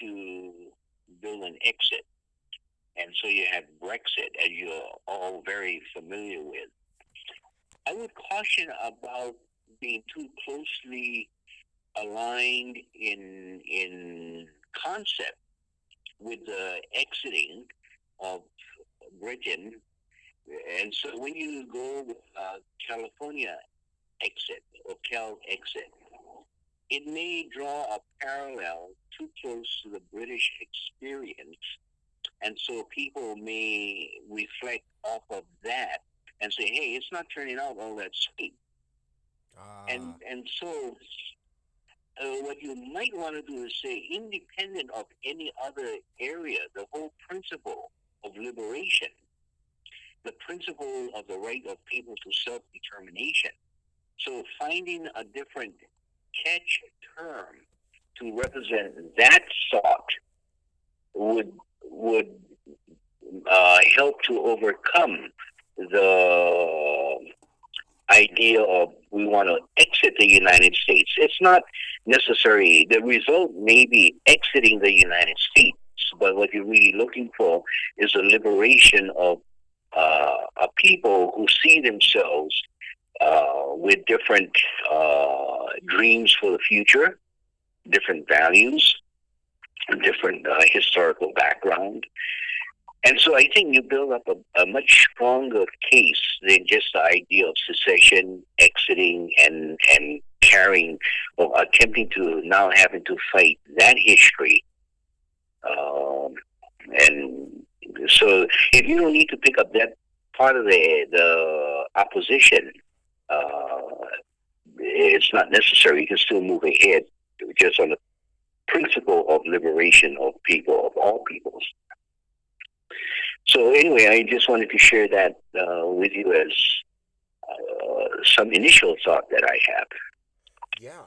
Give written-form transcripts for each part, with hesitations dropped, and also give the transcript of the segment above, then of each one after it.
to build an exit. And so you have Brexit, as you're all very familiar with. I would caution about being too closely aligned in concept with the exiting of Britain. And so when you go with California exit or Cal exit, it may draw a parallel too close to the British experience. And so people may reflect off of that and say, hey, it's not turning out all that sweet. And so what you might want to do is say, independent of any other area, the whole principle of liberation, the principle of the right of people to self-determination. So finding a different catch term to represent that thought would help to overcome the idea of we want to exit the United States. It's not necessary. The result may be exiting the United States, but what you're really looking for is a liberation of a people who see themselves with different dreams for the future, different values, different historical background. And so I think you build up a much stronger case than just the idea of secession, exiting, and carrying or attempting to now having to fight that history. And so if you don't need to pick up that part of the opposition, it's not necessary. You can still move ahead just on the principle of liberation of people, of all peoples. So anyway, I just wanted to share that with you as some initial thought that I have. Yeah,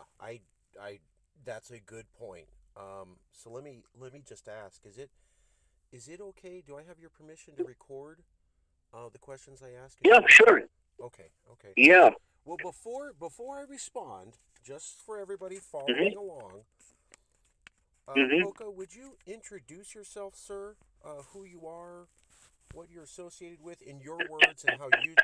that's a good point. So let me just ask: is it okay? Do I have your permission to record the questions I ask? Yeah, sure. Okay, okay. Yeah. Well, before I respond, just for everybody following Mm-hmm. along, Mm-hmm. Poka, would you introduce yourself, sir? Who you are, what you're associated with, in your words, and how you.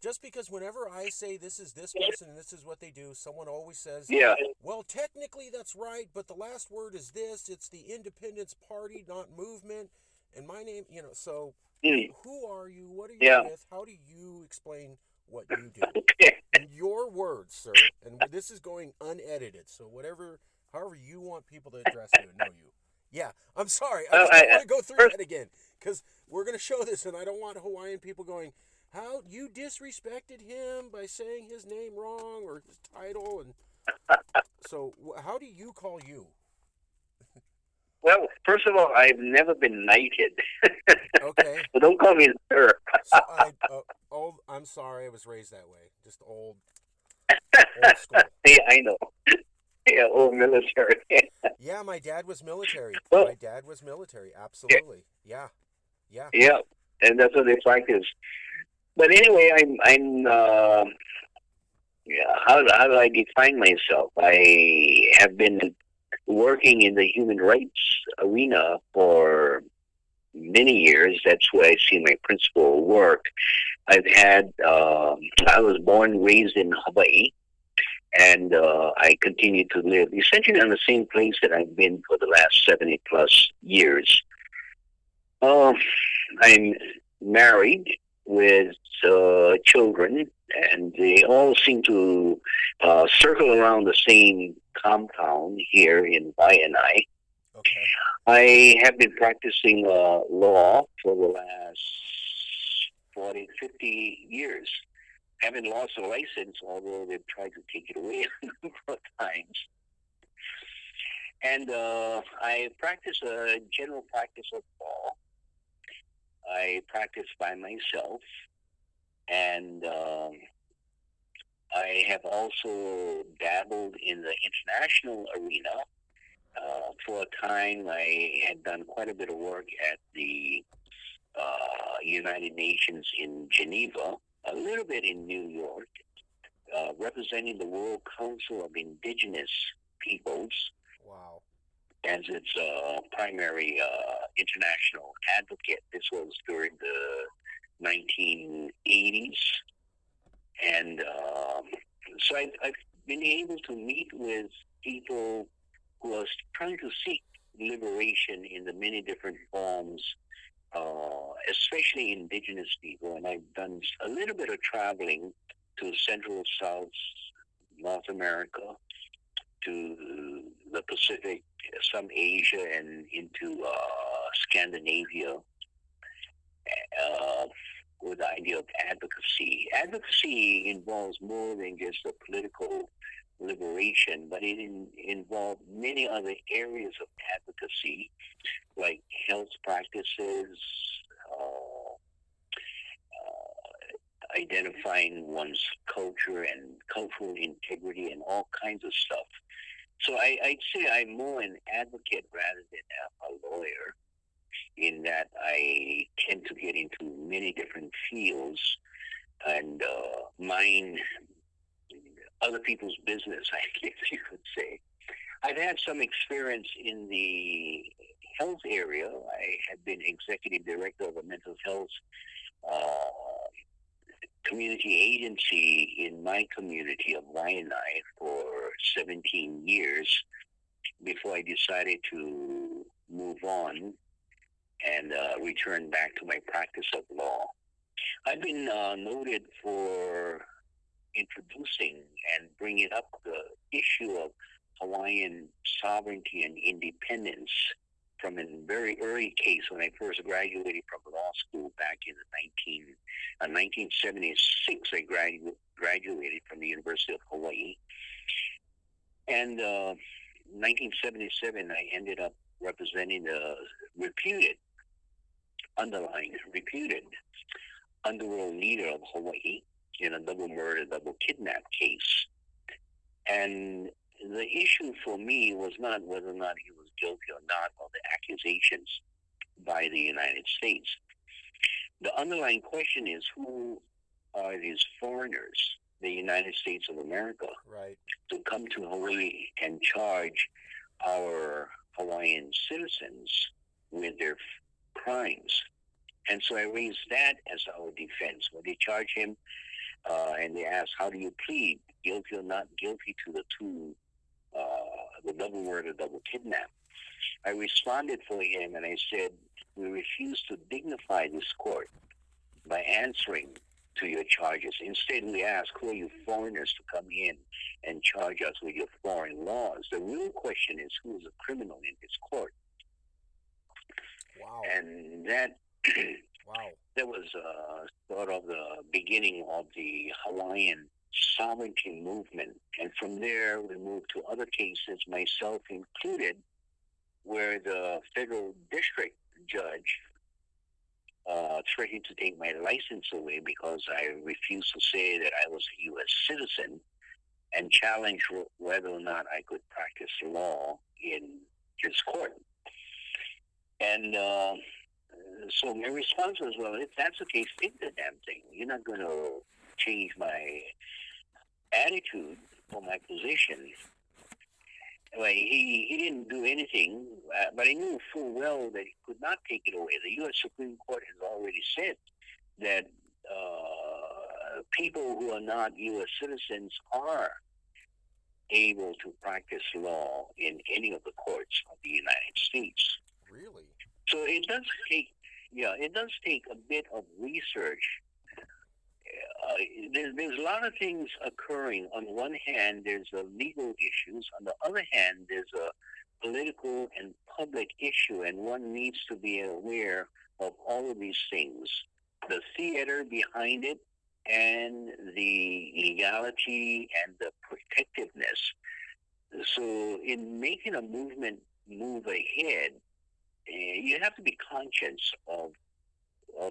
Just because whenever I say this is this person and this is what they do, someone always says, Yeah. well, technically that's right, but the last word is this. It's the Independence Party, not movement. And my name, so Mm. who are you? What are you Yeah. with? How do you explain what you do? Okay. In your words, sir, and this is going unedited, so however you want people to address you and know you. Yeah, I'm sorry. I Well, just don't want to go through first, that again because we're going to show this, and I don't want Hawaiian people going, how you disrespected him by saying his name wrong or his title. And so how do you call you? well, first of all, I've never been knighted, Okay. so don't call me sir. So I'm sorry, I was raised that way. Just old school. Yeah, I know. Yeah, old military. Yeah, my dad was military. Well, My dad was military. Absolutely. Yeah. Yeah. yeah, and that's what they practice. But anyway, yeah, how do I define myself? I have been working in the human rights arena for many years. That's where I see my principal work. I was born and raised in Hawaii, and I continue to live essentially in the same place that I've been for the last 70 plus years. Um, I'm married with children, and they all seem to circle around the same compound here in Waianae. Okay. I have been practicing law for the last 40, 50 years. Haven't lost a license, although they've tried to take it away a number of times. And I practice a general practice of law. I practice by myself, and I have also dabbled in the international arena. For a time, I had done quite a bit of work at the United Nations in Geneva, a little bit in New York, representing the World Council of Indigenous Peoples. Wow. as its primary international advocate. This was during the 1980s. And so I've been able to meet with people who are trying to seek liberation in the many different forms, especially indigenous people. And I've done a little bit of traveling to Central, South, North America, to the Pacific, some Asia, and into Scandinavia, uh, with the idea of advocacy. Advocacy involves more than just a political liberation, but it involves many other areas of advocacy, like health practices, uh, identifying one's culture and cultural integrity, and all kinds of stuff. So I'd say I'm more an advocate rather than a lawyer, in that I tend to get into many different fields and mind other people's business, I guess you could say. I've had some experience in the health area. I have been executive director of a mental health uh, community agency in my community of Laenui for 17 years before I decided to move on and return back to my practice of law. I've been noted for introducing and bringing up the issue of Hawaiian sovereignty and independence from a very early case when I first graduated from law school back in the 1976. I graduated from the University of Hawaii. And 1977, I ended up representing the reputed underworld leader of Hawaii in a double murder, double kidnap case. And the issue for me was not whether or not he was guilty or not of the accusations by the United States. The underlying question is, who are these foreigners, the United States of America, Right. to come to Hawaii and charge our Hawaiian citizens with their crimes? And so I raised that as our defense. When they charge him and they ask, how do you plead, guilty or not guilty to the double murder, double kidnap? I responded for him and I said, we refuse to dignify this court by answering to your charges. Instead, we ask, who are you foreigners to come in and charge us with your foreign laws? The real question is, who is a criminal in this court? Wow. And that Wow. that was sort of the beginning of the Hawaiian sovereignty movement. And from there, we moved to other cases, myself included, where the federal district judge threatened to take my license away because I refused to say that I was a U.S. citizen, and challenged whether or not I could practice law in his court. And so my response was, well, if that's the case, take the damn thing. You're not going to change my attitude or my position. Well, he didn't do anything, but I knew full well that he could not take it away. The U.S. Supreme Court has already said that people who are not U.S. citizens are able to practice law in any of the courts of the United States. Really? So it does take a bit of research. There's a lot of things occurring. On one hand, there's the legal issues. On the other hand, there's a political and public issue, and one needs to be aware of all of these things. The theater behind it, and the legality and the protectiveness. So in making a movement move ahead, you have to be conscious of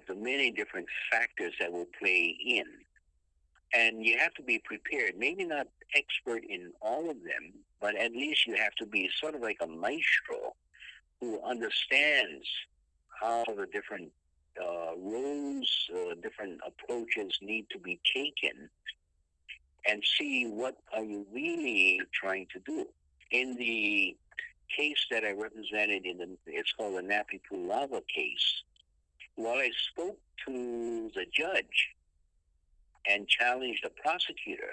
the many different factors that will play in. And you have to be prepared, maybe not expert in all of them, but at least you have to be sort of like a maestro who understands how the different roles, different approaches need to be taken, and see what are you really trying to do. In the case that I represented it's called the Napi Pulava case. While I spoke to the judge and challenged the prosecutor,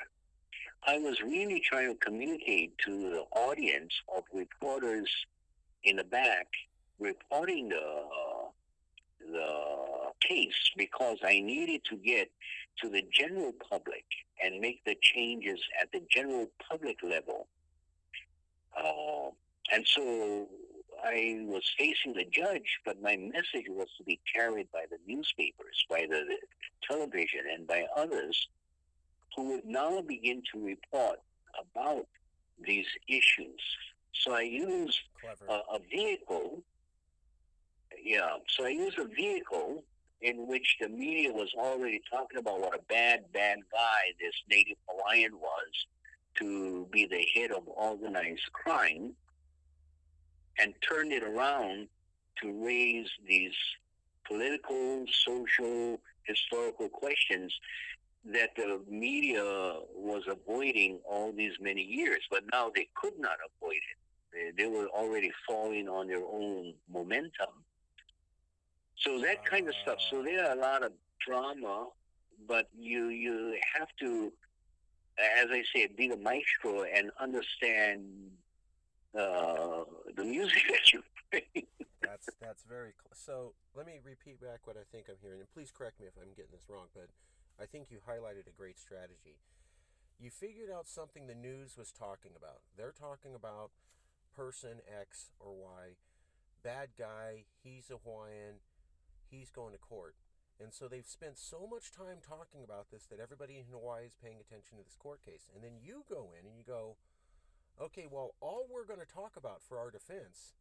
I was really trying to communicate to the audience of reporters in the back reporting the case, because I needed to get to the general public and make the changes at the general public level. And so I was facing the judge, but my message was to be carried by the newspapers, by the television, and by others who would now begin to report about these issues. So I used a vehicle. Yeah, so I used a vehicle in which the media was already talking about what a bad guy this native Hawaiian was, to be the head of organized crime, and turned it around to raise these political, social, historical questions that the media was avoiding all these many years, but now they could not avoid it. They were already falling on their own momentum. So that kind of stuff. So there are a lot of drama, but you have to, as I say, be the maestro and understand the music that you play. That's very so. Let me repeat back what I think I'm hearing, and please correct me if I'm getting this wrong. But I think you highlighted a great strategy. You figured out something the news was talking about. They're talking about person X or Y, bad guy. He's a Hawaiian. He's going to court. And so they've spent so much time talking about this that everybody in Hawaii is paying attention to this court case. And then you go in and you go, okay, well, all we're going to talk about for our defense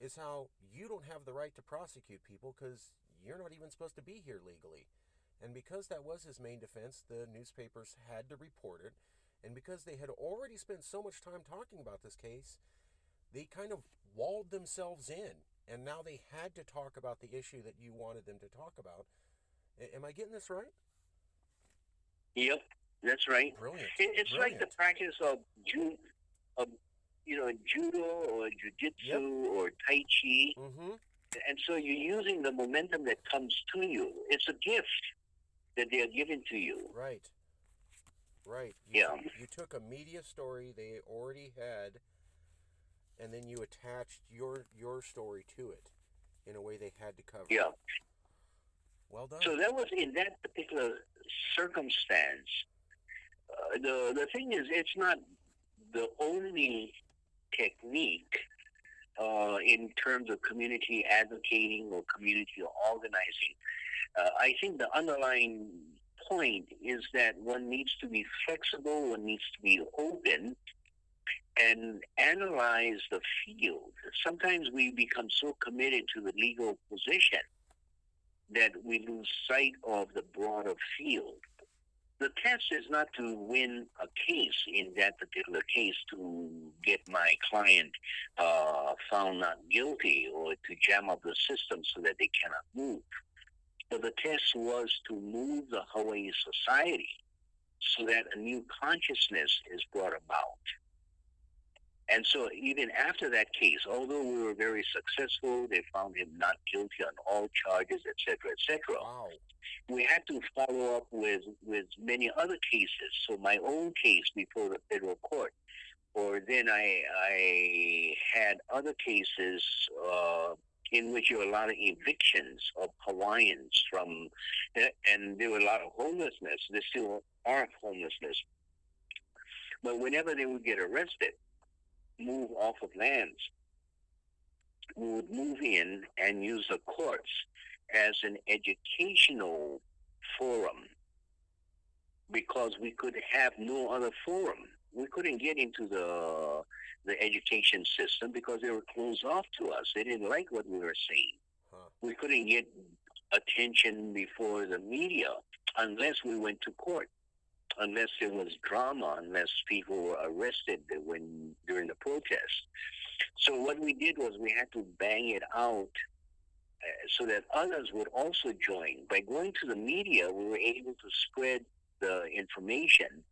is how you don't have the right to prosecute people because you're not even supposed to be here legally. And because that was his main defense, the newspapers had to report it. And because they had already spent so much time talking about this case, they kind of walled themselves in. And now they had to talk about the issue that you wanted them to talk about. Am I getting this right? Yep, that's right. Brilliant. It's Brilliant. like the practice of judo or jiu-jitsu or tai chi. Mm-hmm. And so you're using the momentum that comes to you. It's a gift that they are giving to you. Right. You took a media story they already had, and then you attached your story to it in a way they had to cover. Yeah. Well done. So that was in that particular circumstance. The thing is, it's not the only technique in terms of community advocating or community organizing. I think the underlying point is that one needs to be flexible, one needs to be open, and analyze the field. Sometimes we become so committed to the legal position that we lose sight of the broader field. The test is not to win a case in that particular case to get my client found not guilty or to jam up the system so that they cannot move. But the test was to move the Hawaii society so that a new consciousness is brought about. And so even after that case, although we were very successful, they found him not guilty on all charges, etc., etc. Wow. We had to follow up with many other cases. So my own case before the federal court, or then I had other cases in which there were a lot of evictions of Hawaiians from, and there were a lot of homelessness. There still are homelessness. But whenever they would get arrested, move off of lands, we would move in and use the courts as an educational forum because we could have no other forum. We couldn't get into the education system because they were closed off to us. They didn't like what we were saying. We couldn't get attention before the media unless we went to court, unless there was drama, unless people were arrested during the protest. So what we did was we had to bang it out so that others would also join. By going to the media, we were able to spread the information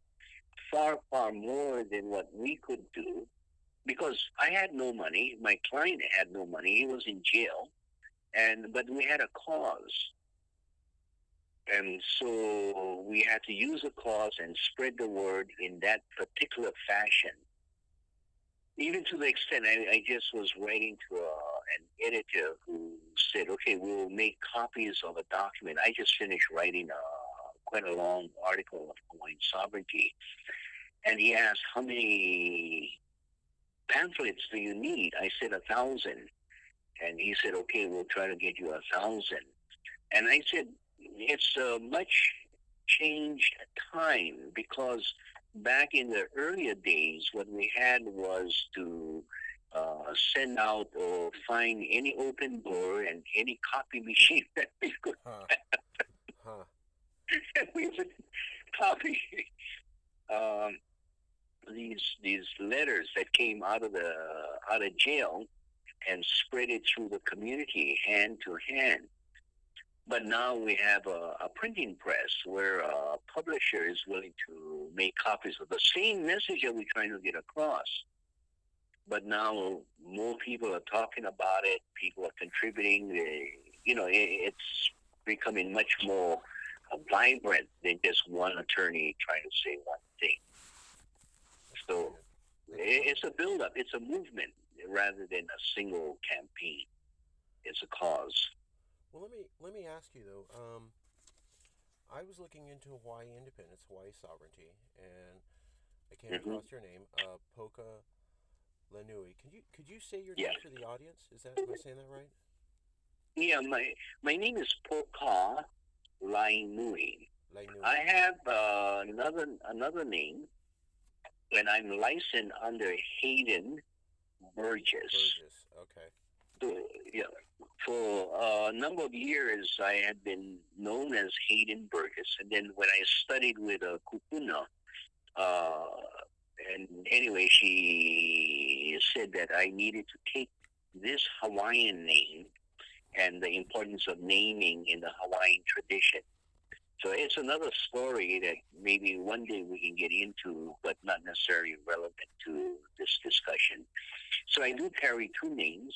far, far more than what we could do. because I had no money. My client had no money. He was in jail, but we had a cause, and so we had to use a cause and spread the word in that particular fashion. Even to the extent I just was writing to an editor who said, "Okay, we'll make copies of a document." I just finished writing quite a long article of Hawaiian sovereignty, and he asked, "How many pamphlets do you need?" I said 1,000, and he said, "Okay, we'll try to get you 1,000." And I said, "It's a much changed time because back in the earlier days, what we had was to send out or find any open door and any copy machine that we could Huh. Huh. and we would copy um, these letters that came out of jail and spread it through the community hand to hand. But now we have a printing press where a publisher is willing to make copies of the same message that we're trying to get across. But now more people are talking about it. People are contributing. It's becoming much more vibrant than just one attorney trying to say one thing. That's So brilliant. That's brilliant. it's a build-up. It's a movement rather than a single campaign. It's a cause. Well, let me ask you though. I was looking into Hawaii independence, Hawaii sovereignty, and I came Hmm. across your name, Poka Laenui. Could you say your Yeah. name for the audience? Am I saying that right? Yeah, my name is Poka Laenui. I Laenui. have another name, and I'm licensed under Hayden Burgess. Burgess. Okay. So, yeah, for a number of years, I had been known as Hayden Burgess, and then when I studied with Kupuna, uh, and anyway, she said that I needed to take this Hawaiian name and the importance of naming in the Hawaiian tradition. So it's another story that maybe one day we can get into, but not necessarily relevant to this discussion. So I do carry two names,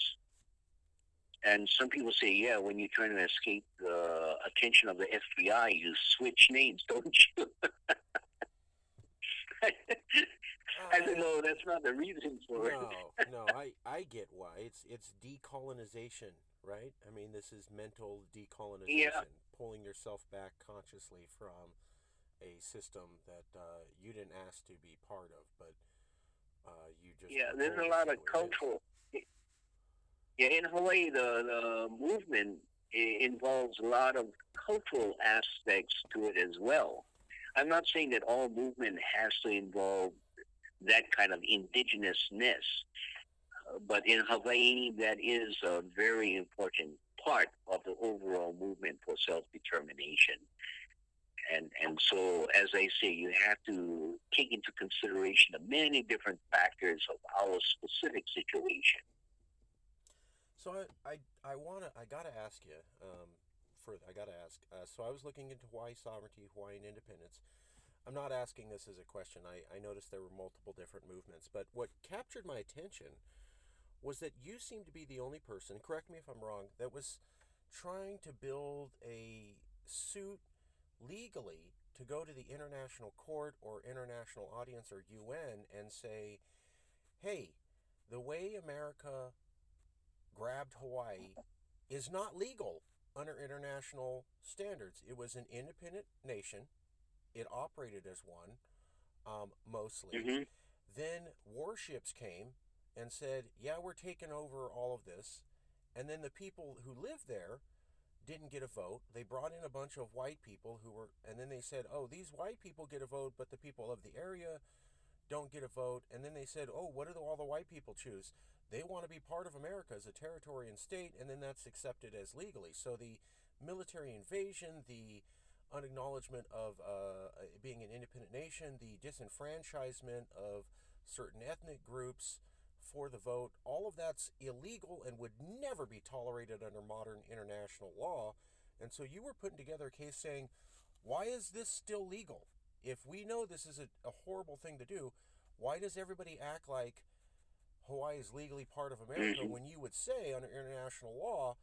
and some people say, yeah, when you're trying to escape the attention of the FBI, you switch names, don't you? I said, Uh, no, that's not the reason for it. no, no. I get why. It's decolonization, right? I mean, this is mental Yeah, decolonization, pulling yourself back consciously from a system that you didn't ask to be part of, but you just yeah, were there's told a this lot is of the way it is. cultural. Yeah, in Hawaii, the movement involves a lot of cultural aspects to it as well. I'm not saying that all movement has to involve that kind of indigenousness, but in Hawaii, that is a very important part of the overall movement for self-determination. And so, as I say, you have to take into consideration the many different factors of our specific situation. So I gotta ask you. Further, I gotta ask. So I was looking into Hawaii sovereignty, Hawaiian independence. I'm not asking this as a question. I noticed there were multiple different movements, but what captured my attention was that you seem to be the only person, correct me if I'm wrong, that was trying to build a suit legally to go to the international court or international audience or UN and say, hey, the way America grabbed Hawaii is not legal under international standards. It was an independent nation, it operated as one, mostly. Hmm. Then warships came and said, yeah, we're taking over all of this. And then the people who lived there didn't get a vote. They brought in a bunch of white people who were, and then they said, oh, these white people get a vote, but the people of the area don't get a vote. And then they said, oh, what do all the white people choose? They want to be part of America as a territory and state, and then that's accepted as legally. So the military invasion, the unacknowledgement of being an independent nation, the disenfranchisement of certain ethnic groups for the vote, all of that's illegal and would never be tolerated under modern international law. And so you were putting together a case saying, why is this still legal? If we know this is a horrible thing to do, why does everybody act like Hawaii is legally part of America, Mm-hmm. when you would say under international law,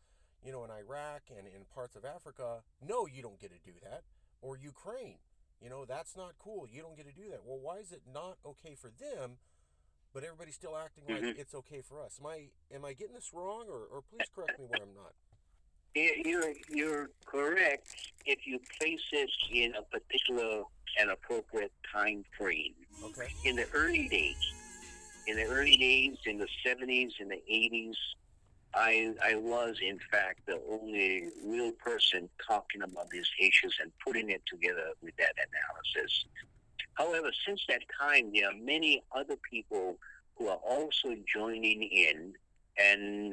in Iraq and in parts of Africa, no, you don't get to do that. Or Ukraine, that's not cool. You don't get to do that. Well, why is it not okay for them, but everybody's still acting like Mm-hmm. it's okay for us? Am I getting this wrong, or please correct me where I'm not? You're correct if you place it in a particular and appropriate time frame. Okay. In the early days, in the 70s, in the 80s, I was, in fact, the only real person talking about these issues and putting it together with that analysis. However, since that time, there are many other people who are also joining in, and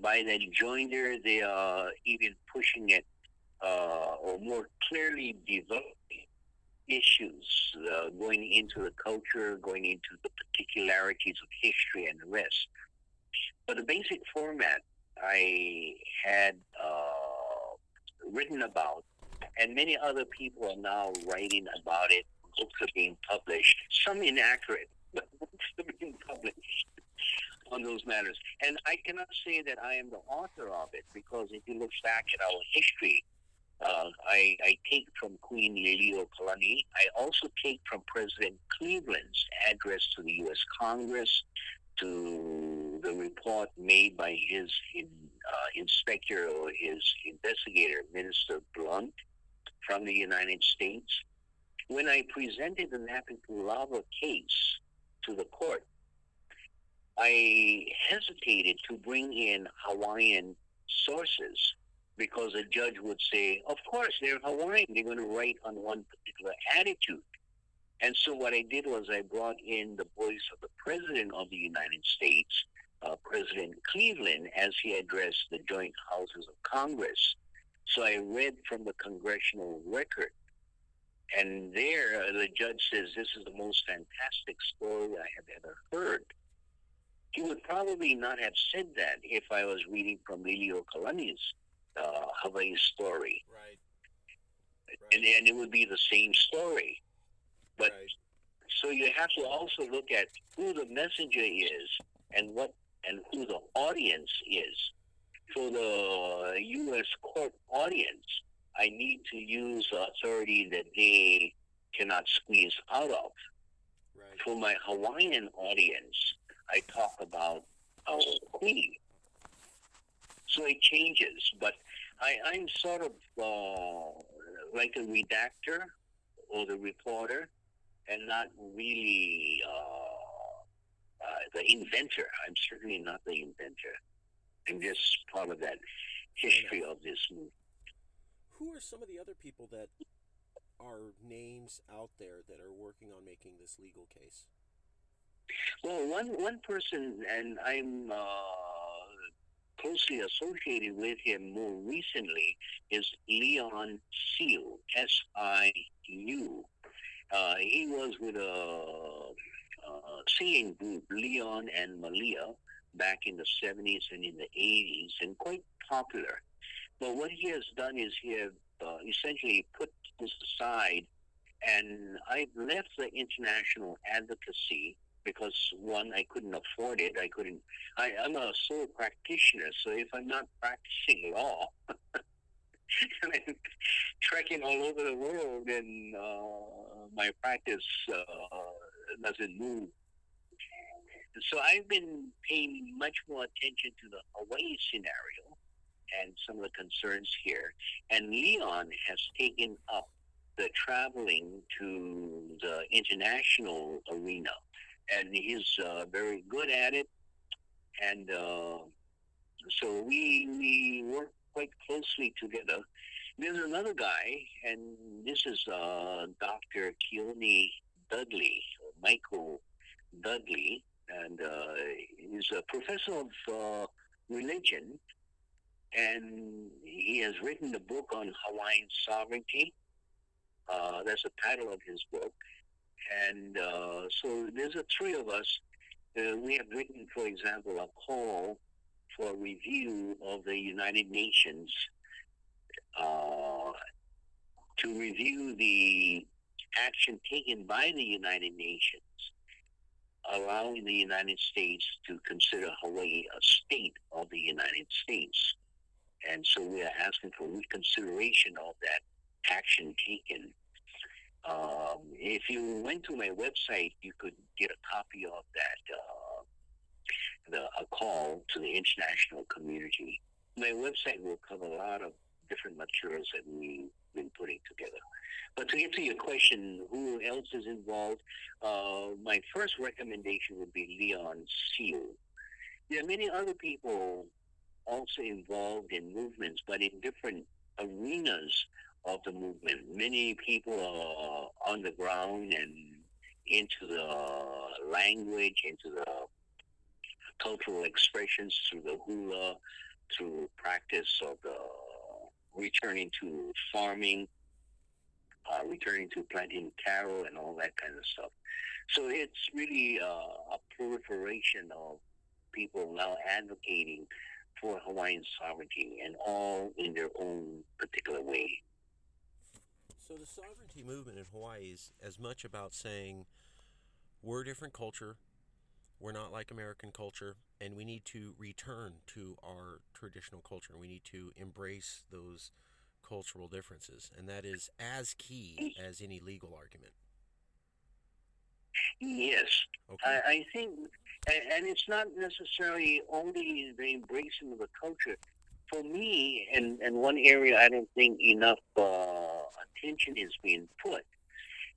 by that joiner, they are even pushing it or more clearly developing issues going into the culture, going into the particularities of history and the rest. But the basic format I had written about, and many other people are now writing about it. Books are being published, some inaccurate, but books are being published on those matters. And I cannot say that I am the author of it, because if you look back at our history, I take from Queen Liliuokalani. I also take from President Cleveland's address to the U.S. Congress, to the report made by his inspector or his investigator, Minister Blunt, from the United States. When I presented the Napitulava case to the court, I hesitated to bring in Hawaiian sources, because a judge would say, of course, they're Hawaiian. They're going to write on one particular attitude. And so what I did was I brought in the voice of the President of the United States, President Cleveland, as he addressed the joint houses of Congress. So I read from the congressional record. And there, the judge says, this is the most fantastic story I have ever heard. He would probably not have said that if I was reading from Liliuokalani's Hawaii story. Right. And it would be the same story. But right. So you have to also look at who the messenger is and who the audience is. For the U.S. court audience, I need to use authority that they cannot squeeze out of. Right. For my Hawaiian audience, I talk about our queen. So it changes, but I'm sort of like a redactor or the reporter, and not really the inventor. I'm certainly not the inventor. I'm just part of that history of this movement. Who are some of the other people that are names out there that are working on making this legal case? Well, one person, and I'm closely associated with him more recently, is Leon Siu, S-I-U. He was with a singing group, Leon and Malia, back in the 70s and in the 80s, and quite popular. But what he has done is he has essentially put this aside, and I've left the international advocacy because, one, I couldn't afford it. I'm a sole practitioner, so if I'm not practicing law, and I'm trekking all over the world, and my practice doesn't move. So I've been paying much more attention to the Hawaii scenario and some of the concerns here. And Leon has taken up the traveling to the international arena, and he's very good at it. And so we work quite closely together. There's another guy, and this is Dr. Keone Dudley, Michael Dudley, and he's a professor of religion, and he has written a book on Hawaiian sovereignty. That's the title of his book. And so there's the three of us. We have written, for example, a call for review of the United Nations to review the action taken by the United Nations allowing the United States to consider Hawaii a state of the United States. And so we are asking for reconsideration of that action taken. If you went to my website, you could get a copy of that, a call to the international community. My website will cover a lot of different materials that we've been putting together. But to get to your question, who else is involved? My first recommendation would be Leon Seal. There are many other people also involved in movements, but in different arenas of the movement. Many people are on the ground and into the language, into the cultural expressions through the hula, through practice of the returning to farming, returning to planting taro and all that kind of stuff. So it's really a proliferation of people now advocating for Hawaiian sovereignty, and all in their own particular way. So the sovereignty movement in Hawaii is as much about saying we're a different culture, we're not like American culture, and we need to return to our traditional culture. We need to embrace those cultural differences, and that is as key as any legal argument. Yes, Okay. I think, and it's not necessarily only the embracing of the culture. For me, and one area I don't think enough attention is being put,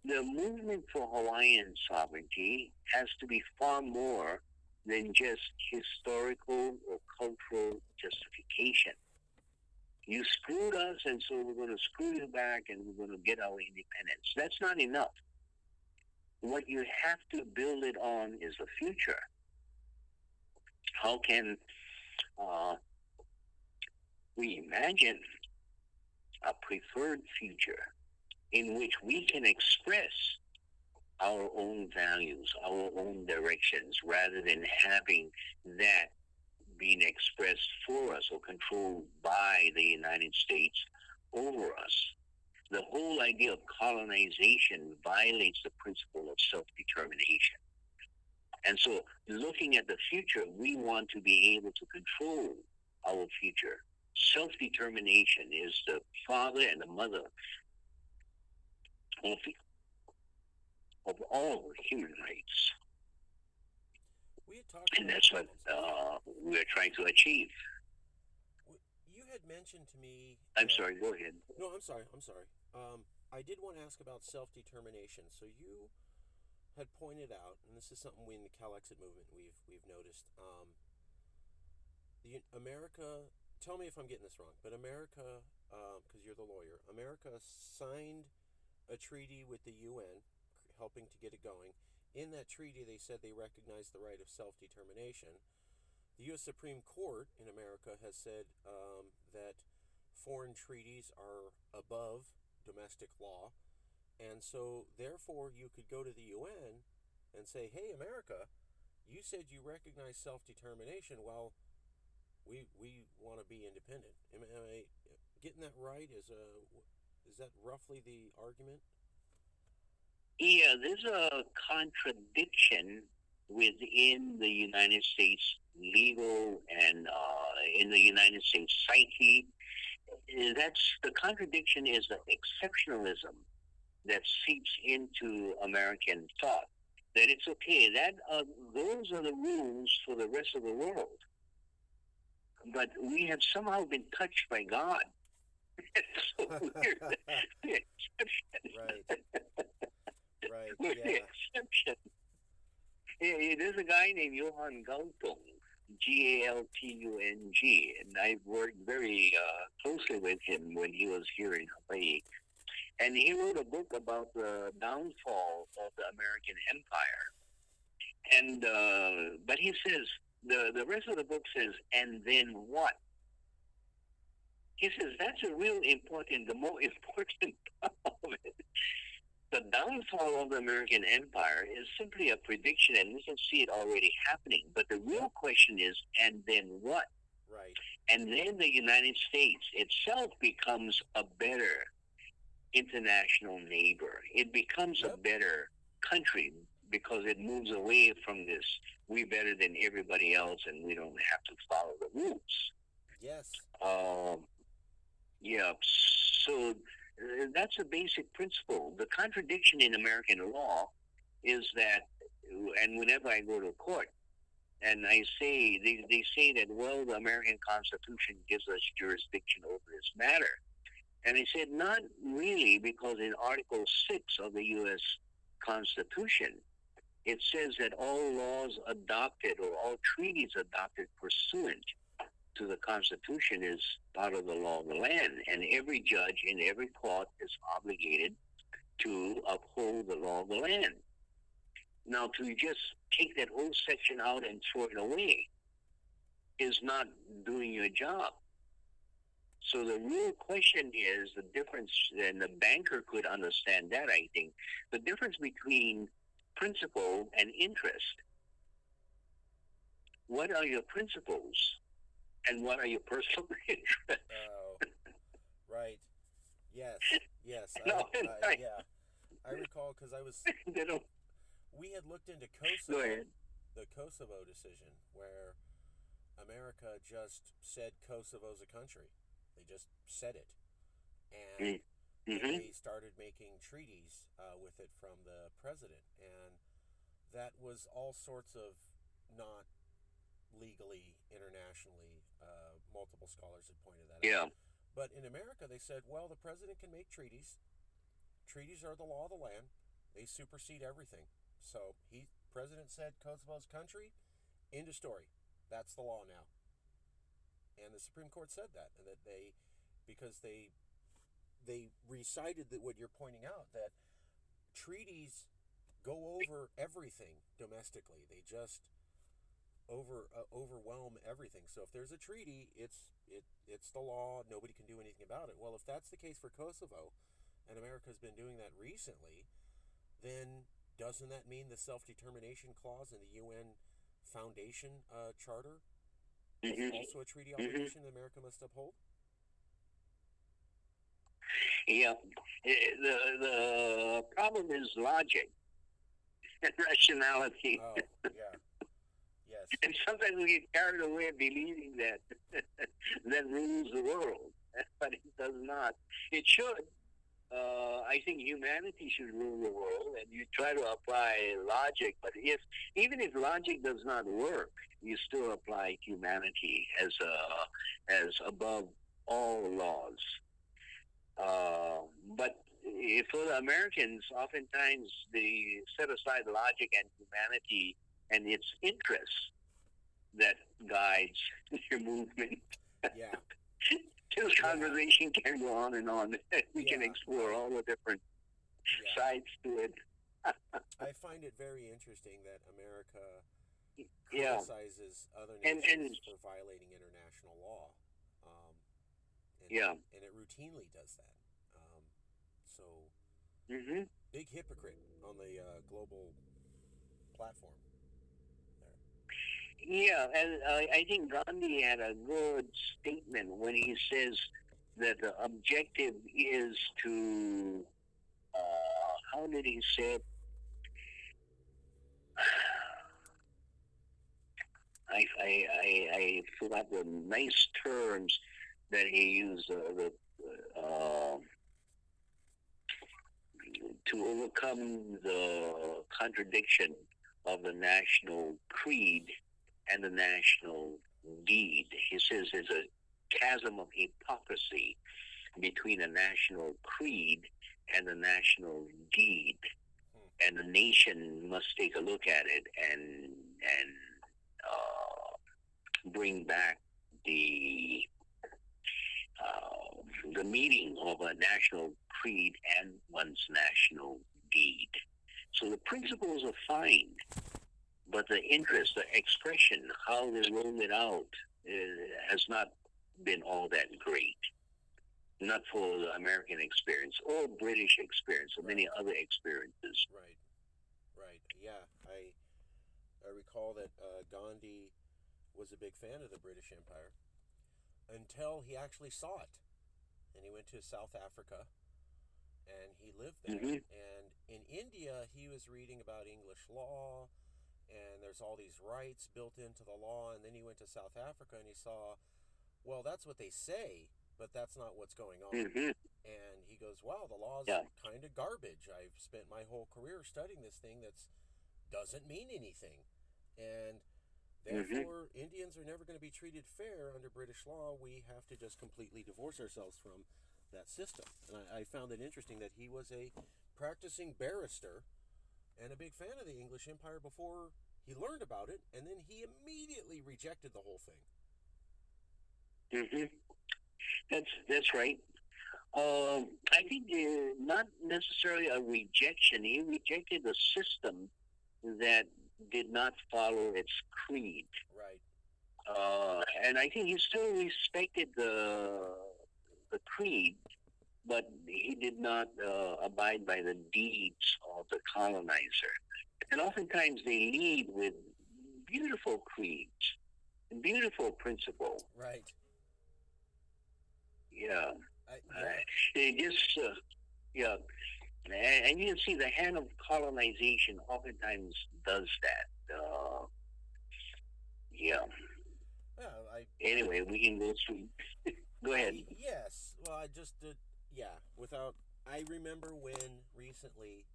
the movement for Hawaiian sovereignty has to be far more than just historical or cultural justification. You screwed us, and so we're going to screw you back, and we're going to get our independence. That's not enough. What you have to build it on is the future. How can we imagine a preferred future in which we can express our own values, our own directions, rather than having that being expressed for us or controlled by the United States over us? The whole idea of colonization violates the principle of self-determination. And so, looking at the future, we want to be able to control our future. Self-determination is the father and the mother of all human rights. And that's what we're trying to achieve. You had mentioned to me. I'm sorry, go ahead. No, I'm sorry. I did want to ask about self-determination. So you had pointed out, and this is something we in the Cal Exit movement we've noticed. The America. Tell me if I'm getting this wrong, but America, because you're the lawyer, America signed a treaty with the UN, helping to get it going. In that treaty, they said they recognized the right of self-determination. The U.S. Supreme Court in America has said that foreign treaties are above domestic law, and so therefore you could go to the UN and say, "Hey, America, you said you recognize self-determination. Well, we want to be independent." Am I getting that right? Is that roughly the argument? Yeah, there's a contradiction within the United States legal and in the United States psyche. That's the contradiction is the exceptionalism that seeps into American thought. That it's okay. That those are the rules for the rest of the world. But we have somehow been touched by God. It's so weird. The exception. Right. With the exception. There's a guy named Johann Galtung, Galtung, and I worked very closely with him when he was here in Hawaii. And he wrote a book about the downfall of the American Empire. And but he says the rest of the book says, and then what? He says that's the more important part of it. The downfall of the American Empire is simply a prediction, and we can see it already happening. But the real question is, and then what? Right. And then the United States itself becomes a better international neighbor. It becomes a better country, because it moves away from this we better than everybody else and we don't have to follow the rules. Yes. Um, yeah, so that's a basic principle. The contradiction in American law is that, and whenever I go to court, and I say, they say that, well, the American Constitution gives us jurisdiction over this matter. And I said, not really, because in Article 6 of the U.S. Constitution, it says that all laws adopted or all treaties adopted pursuant to the Constitution is part of the law of the land. And every judge in every court is obligated to uphold the law of the land. Now, to just take that whole section out and throw it away is not doing your job. So the real question is the difference, and the banker could understand that, I think, the difference between principle and interest. What are your principles and what are your personal interests? Oh, right. Yes. Yes. No, Yeah. I recall because we had looked into Go ahead. the Kosovo decision, where America just said Kosovo's a country. They just said it, and they started making treaties with it from the president, and that was all sorts of not legally, internationally. Multiple scholars had pointed that out. But in America, they said, well, the president can make treaties. Treaties are the law of the land. They supersede everything. So president said Kosovo's country. End of story. That's the law now. And the Supreme Court said that, and that because they recited that what you're pointing out, that treaties go over everything domestically. They just overwhelm everything. So if there's a treaty, it's the law. Nobody can do anything about it. Well, if that's the case for Kosovo, and America's been doing that recently, then doesn't that mean the Self-Determination Clause in the UN Foundation Charter is also a treaty obligation that America must uphold? Yeah. The problem is logic and rationality. Oh, yeah. Yes. And sometimes we get carried away believing that that rules the world, but it does not. It should. I think humanity should rule the world, and you try to apply logic. But even if logic does not work, you still apply humanity as above all laws. But for the Americans, oftentimes they set aside logic and humanity and its interests that guides your movement. Yeah. This conversation can go on and on. We can explore all the different sides to it. I find it very interesting that America criticizes other nations for violating international law. And it routinely does that. Big hypocrite on the global platform. Yeah, and I think Gandhi had a good statement when he says that the objective is to, how did he say it? I forgot the nice terms that he used to overcome the contradiction of the national creed and the national deed. He says there's a chasm of hypocrisy between a national creed and the national deed, and the nation must take a look at it and bring back the meaning of a national creed and one's national deed. So the principles are fine, but the interest, the expression, how they roll it out, has not been all that great. Not for the American experience or British experience or many other experiences. Right. Yeah, I recall that Gandhi was a big fan of the British Empire until he actually saw it. And he went to South Africa and he lived there. Mm-hmm. And in India, he was reading about English law, and there's all these rights built into the law. And then he went to South Africa and he saw, well, that's what they say, but that's not what's going on. Mm-hmm. And he goes, wow, the law's Yeah. kind of garbage. I've spent my whole career studying this thing that doesn't mean anything. And Mm-hmm. therefore, Indians are never going to be treated fair under British law. We have to just completely divorce ourselves from that system. And I found it interesting that he was a practicing barrister and a big fan of the English Empire before he learned about it, and then he immediately rejected the whole thing. Mm-hmm. That's right. I think not necessarily a rejection. He rejected a system that did not follow its creed. Right. And I think he still respected the creed, but he did not abide by the deeds of the colonizer. And oftentimes they lead with beautiful creeds, beautiful principle. Right. Yeah. Yeah. They just, yeah. And you can see the hand of colonization oftentimes does that. Yeah. Yeah. Anyway, we can go through. Go ahead. Yes. Well, I just did. Yeah. Without. I remember when recently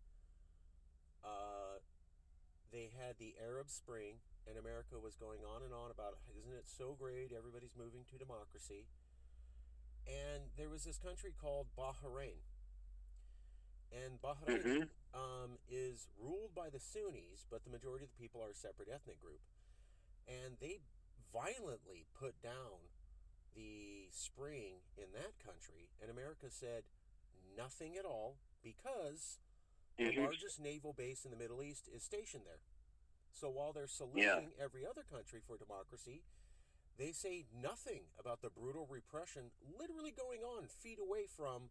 they had the Arab Spring, and America was going on and on about, isn't it so great? Everybody's moving to democracy. And there was this country called Bahrain. And Bahrain Mm-hmm. is ruled by the Sunnis, but the majority of the people are a separate ethnic group. And they violently put down the spring in that country, and America said nothing at all because the Mm-hmm. largest naval base in the Middle East is stationed there. So while they're Yeah. saluting every other country for democracy, they say nothing about the brutal repression literally going on feet away from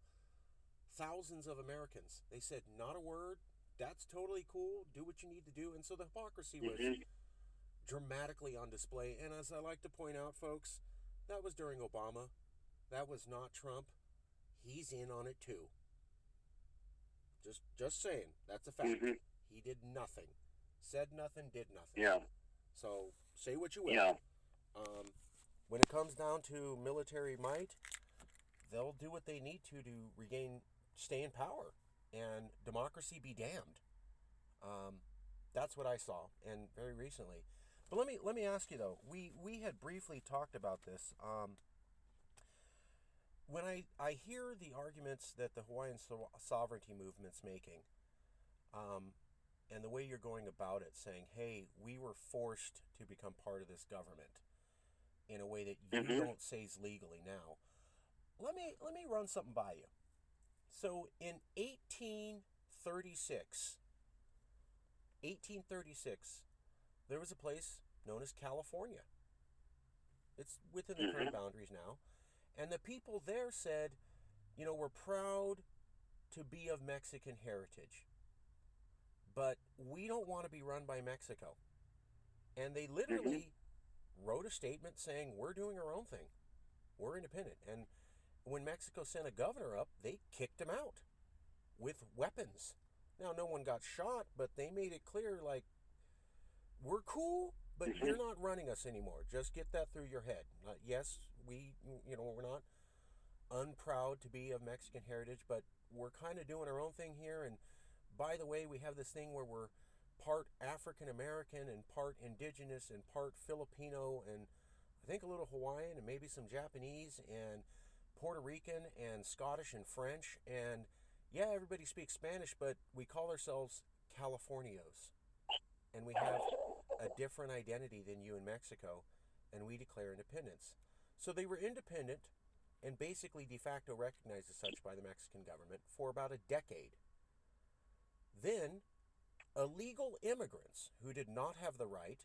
thousands of Americans. They said not a word. That's totally cool. Do what you need to do. And so the hypocrisy was Mm-hmm. dramatically on display. And as I like to point out, folks, that was during Obama. That was not Trump. He's in on it too. Just saying. That's a fact. Mm-hmm. He did nothing. Said nothing, did nothing. Yeah. So say what you will. Yeah. When it comes down to military might, they'll do what they need to stay in power, and democracy be damned. That's what I saw, and very recently. But let me ask you though. We had briefly talked about this. When I hear the arguments that the Hawaiian sovereignty movement's making, um, and the way you're going about it, saying, "Hey, we were forced to become part of this government in a way that you Mm-hmm. don't say is legally now." Let me run something by you. So in 1836, there was a place known as California. It's within the Mm-hmm. current boundaries now. And the people there said, we're proud to be of Mexican heritage, but we don't want to be run by Mexico. And they Mm-hmm. literally wrote a statement saying, we're doing our own thing. We're independent. And when Mexico sent a governor up, they kicked him out with weapons. Now, no one got shot, but they made it clear, like, we're cool, but Mm-hmm. you're not running us anymore. Just get that through your head. Yes, we're not unproud to be of Mexican heritage, but we're kind of doing our own thing here. And by the way, we have this thing where we're part African American and part indigenous and part Filipino and I think a little Hawaiian and maybe some Japanese and Puerto Rican and Scottish and French. And yeah, everybody speaks Spanish, but we call ourselves Californios. And we have a different identity than you in Mexico, and we declare independence. So they were independent and basically de facto recognized as such by the Mexican government for about a decade. Then, illegal immigrants who did not have the right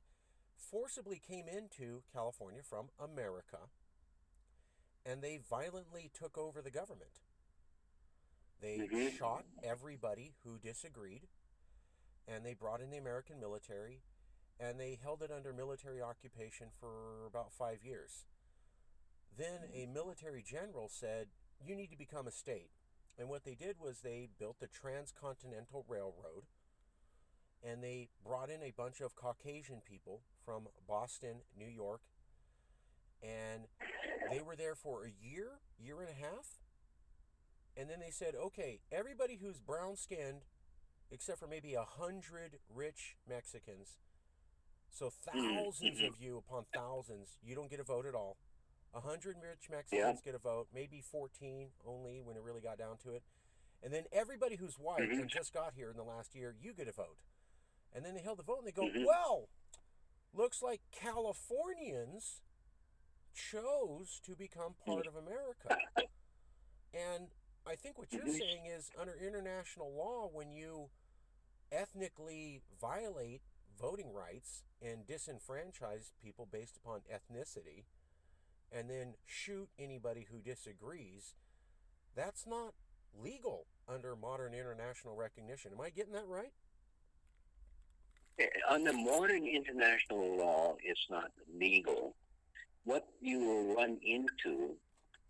forcibly came into California from America, and they violently took over the government. They Mm-hmm. shot everybody who disagreed, and they brought in the American military, and they held it under military occupation for about 5 years. Then a military general said, you need to become a state. And what they did was they built the Transcontinental Railroad, and they brought in a bunch of Caucasian people from Boston, New York, and they were there for a year and a half, and then they said, okay, everybody who's brown skinned, except for maybe 100 rich Mexicans, so thousands Mm-hmm. of you upon thousands, you don't get a vote at all. 100 rich Yeah. Mexicans get a vote, maybe 14 only when it really got down to it. And then everybody who's white Mm-hmm. and just got here in the last year, you get a vote. And then they held the vote and they go, Mm-hmm. well, looks like Californians chose to become part of America. And I think what you're Mm-hmm. saying is under international law, when you ethnically violate voting rights and disenfranchise people based upon ethnicity and then shoot anybody who disagrees, that's not legal under modern international recognition. Am I getting that right? Under modern international law, it's not legal. What you will run into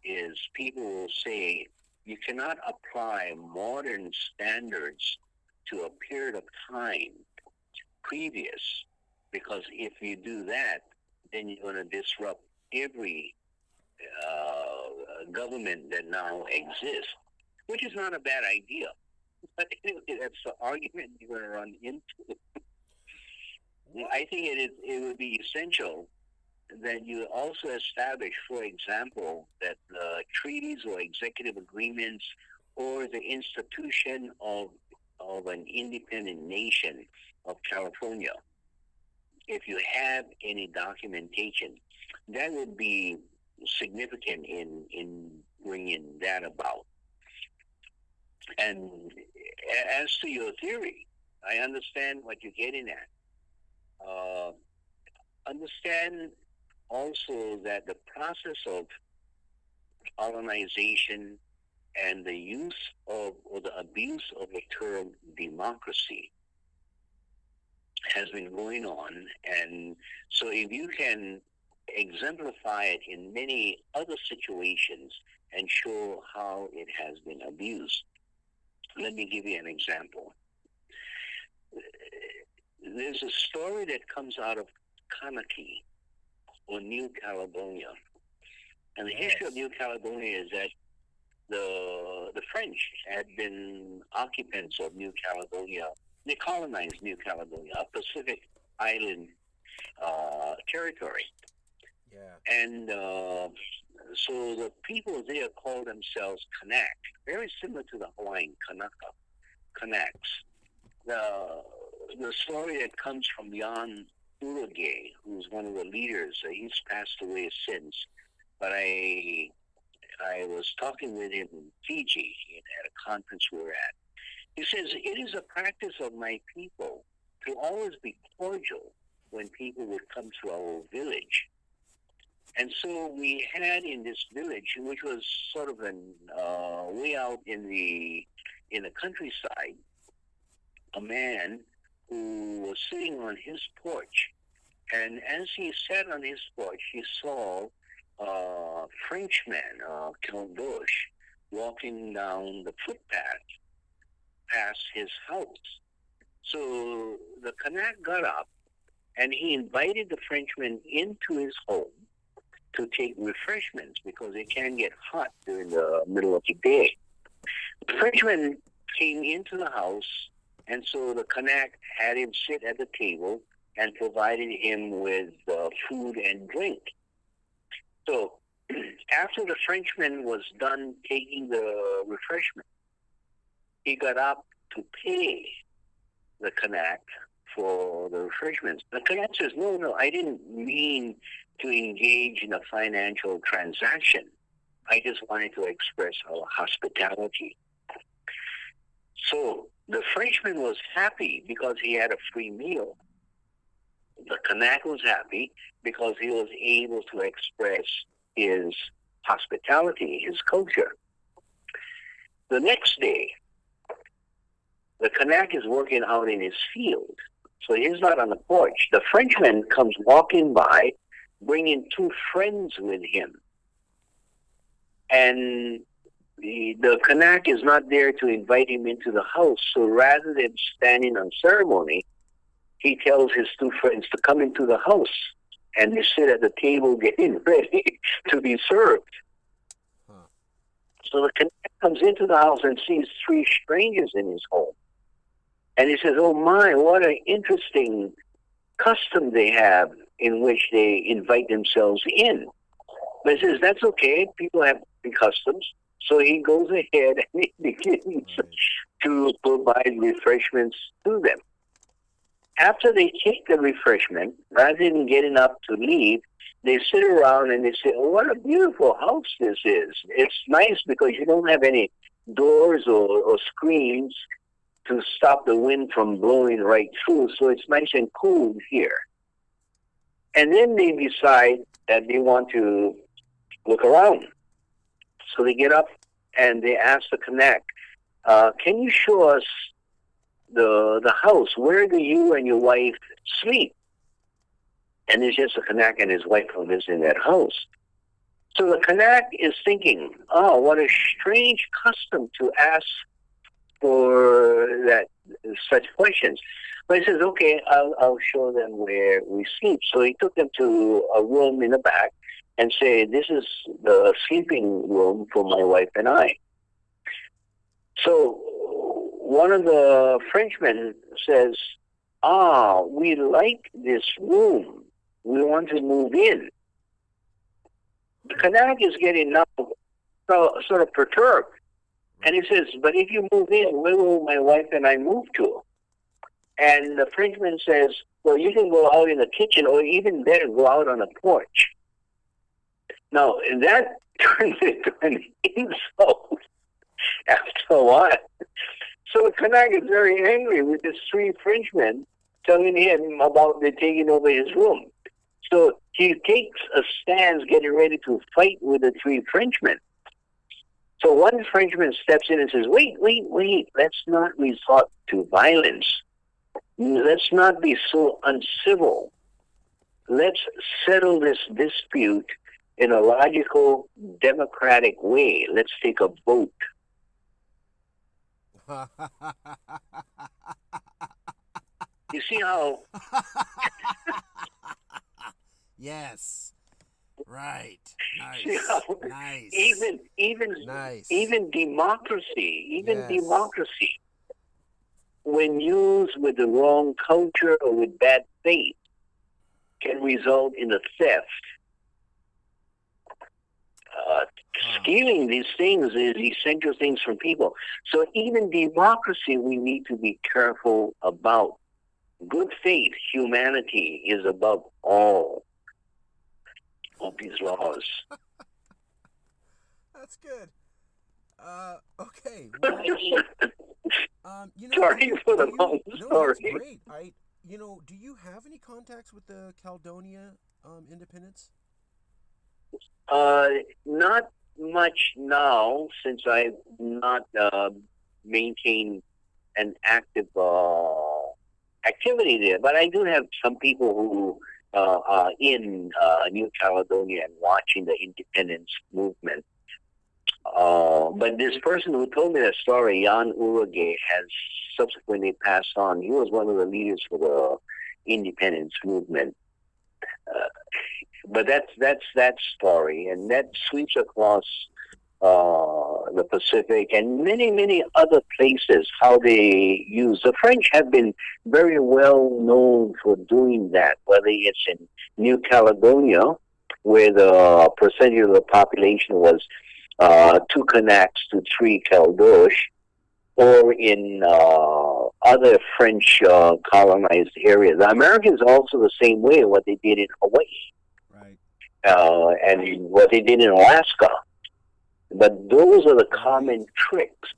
is people will say you cannot apply modern standards to a period of time previous, because if you do that, then you're going to disrupt every government that now exists, which is not a bad idea. But anyway, that's the argument you're going to run into. What? I think it would be essential that you also establish, for example, that treaties or executive agreements or the institution of an independent nation of California, if you have any documentation, that would be significant in bringing that about. And as to your theory, I understand what you're getting at. Understand also that the process of colonization and the use of or the abuse of the term democracy has been going on. And so if you can exemplify it in many other situations and show how it has been abused, let me give you an example. There's a story that comes out of Kanaki, or New Caledonia. And the history of New Caledonia is that the French had been occupants of New Caledonia. They colonized New Caledonia, a Pacific island territory. Yeah. And so the people there call themselves Kanak, very similar to the Hawaiian Kanaks. The story that comes from Jan Urage, who's one of the leaders, he's passed away since, but I was talking with him in Fiji at a conference we were at. He says, it is a practice of my people to always be cordial when people would come to our village. And so we had in this village, which was sort of an way out in the countryside, a man who was sitting on his porch. And as he sat on his porch, he saw a Frenchman, Count Doge, walking down the footpath past his house. So the Kanak got up and he invited the Frenchman into his home to take refreshments because it can get hot during the middle of the day. The Frenchman came into the house, and so the Kanak had him sit at the table and provided him with food and drink. So after the Frenchman was done taking the refreshment, he got up to pay the Kanak for the refreshments. The Kanak says, no, I didn't mean to engage in a financial transaction. I just wanted to express our hospitality. So the Frenchman was happy because he had a free meal. The Kanak was happy because he was able to express his hospitality, his culture. The next day, the Kanak is working out in his field, so he's not on the porch. The Frenchman comes walking by, bringing two friends with him. And the Kanak is not there to invite him into the house. So rather than standing on ceremony, he tells his two friends to come into the house. And they sit at the table getting ready to be served. Huh. So the Kanak comes into the house and sees three strangers in his home. And he says, oh my, what an interesting custom they have in which they invite themselves in. But he says, that's okay, people have customs. So he goes ahead and he begins to provide refreshments to them. After they take the refreshment, rather than getting up to leave, they sit around and they say, oh, what a beautiful house this is. It's nice because you don't have any doors or screens to stop the wind from blowing right through, so it's nice and cool here. And then they decide that they want to look around. So they get up and they ask the Kanak, can you show us the house? Where do you and your wife sleep? And it's just a Kanak and his wife who lives in that house. So the Kanak is thinking, oh, what a strange custom to ask for that such questions. But he says, okay, I'll show them where we sleep. So he took them to a room in the back and said, this is the sleeping room for my wife and I. So one of the Frenchmen says, we like this room. We want to move in. The Kanak is getting now sort of perturbed. And he says, but if you move in, where will my wife and I move to? And the Frenchman says, well, you can go out in the kitchen, or even better, go out on a porch. Now, that turns into an insult after a while. So Kanak is very angry with his three Frenchmen telling him about they taking over his room. So he takes a stance getting ready to fight with the three Frenchmen. So one Frenchman steps in and says, wait, let's not resort to violence. Let's not be so uncivil. Let's settle this dispute in a logical, democratic way. Let's take a vote. You see how... Yes. Right. Nice. You know, nice. Even democracy, democracy, when used with the wrong culture or with bad faith, can result in a theft. Stealing these things is essential things from people. So even democracy, we need to be careful about. Good faith, humanity is above all of these laws. That's good. Okay. Well, sorry for the long story. That's great. Do you have any contacts with the Caledonia independence? Not much now, since I've not maintained an active activity there. But I do have some people who are in New Caledonia and watching the independence movement. But this person who told me that story, Jan Urage, has subsequently passed on. He was one of the leaders for the independence movement. But that's that story, and that sweeps across the Pacific and many other places. How they use the French have been very well known for doing that. Whether it's in New Caledonia, where the percentage of the population was 2 Kanaks to 3 Caldoche, or in other French colonized areas. The Americans also the same way. What they did in Hawaii. And what they did in Alaska. But those are the common tricks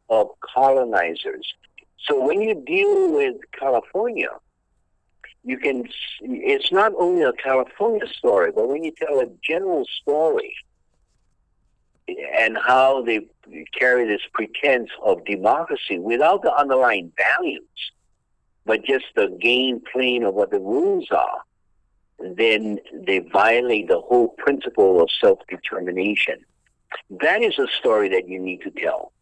of colonizers. So when you deal with California, it's not only a California story, but when you tell a general story and how they carry this pretense of democracy without the underlying values, but just the game plane of what the rules are, then they violate the whole principle of self-determination. That is a story that you need to tell.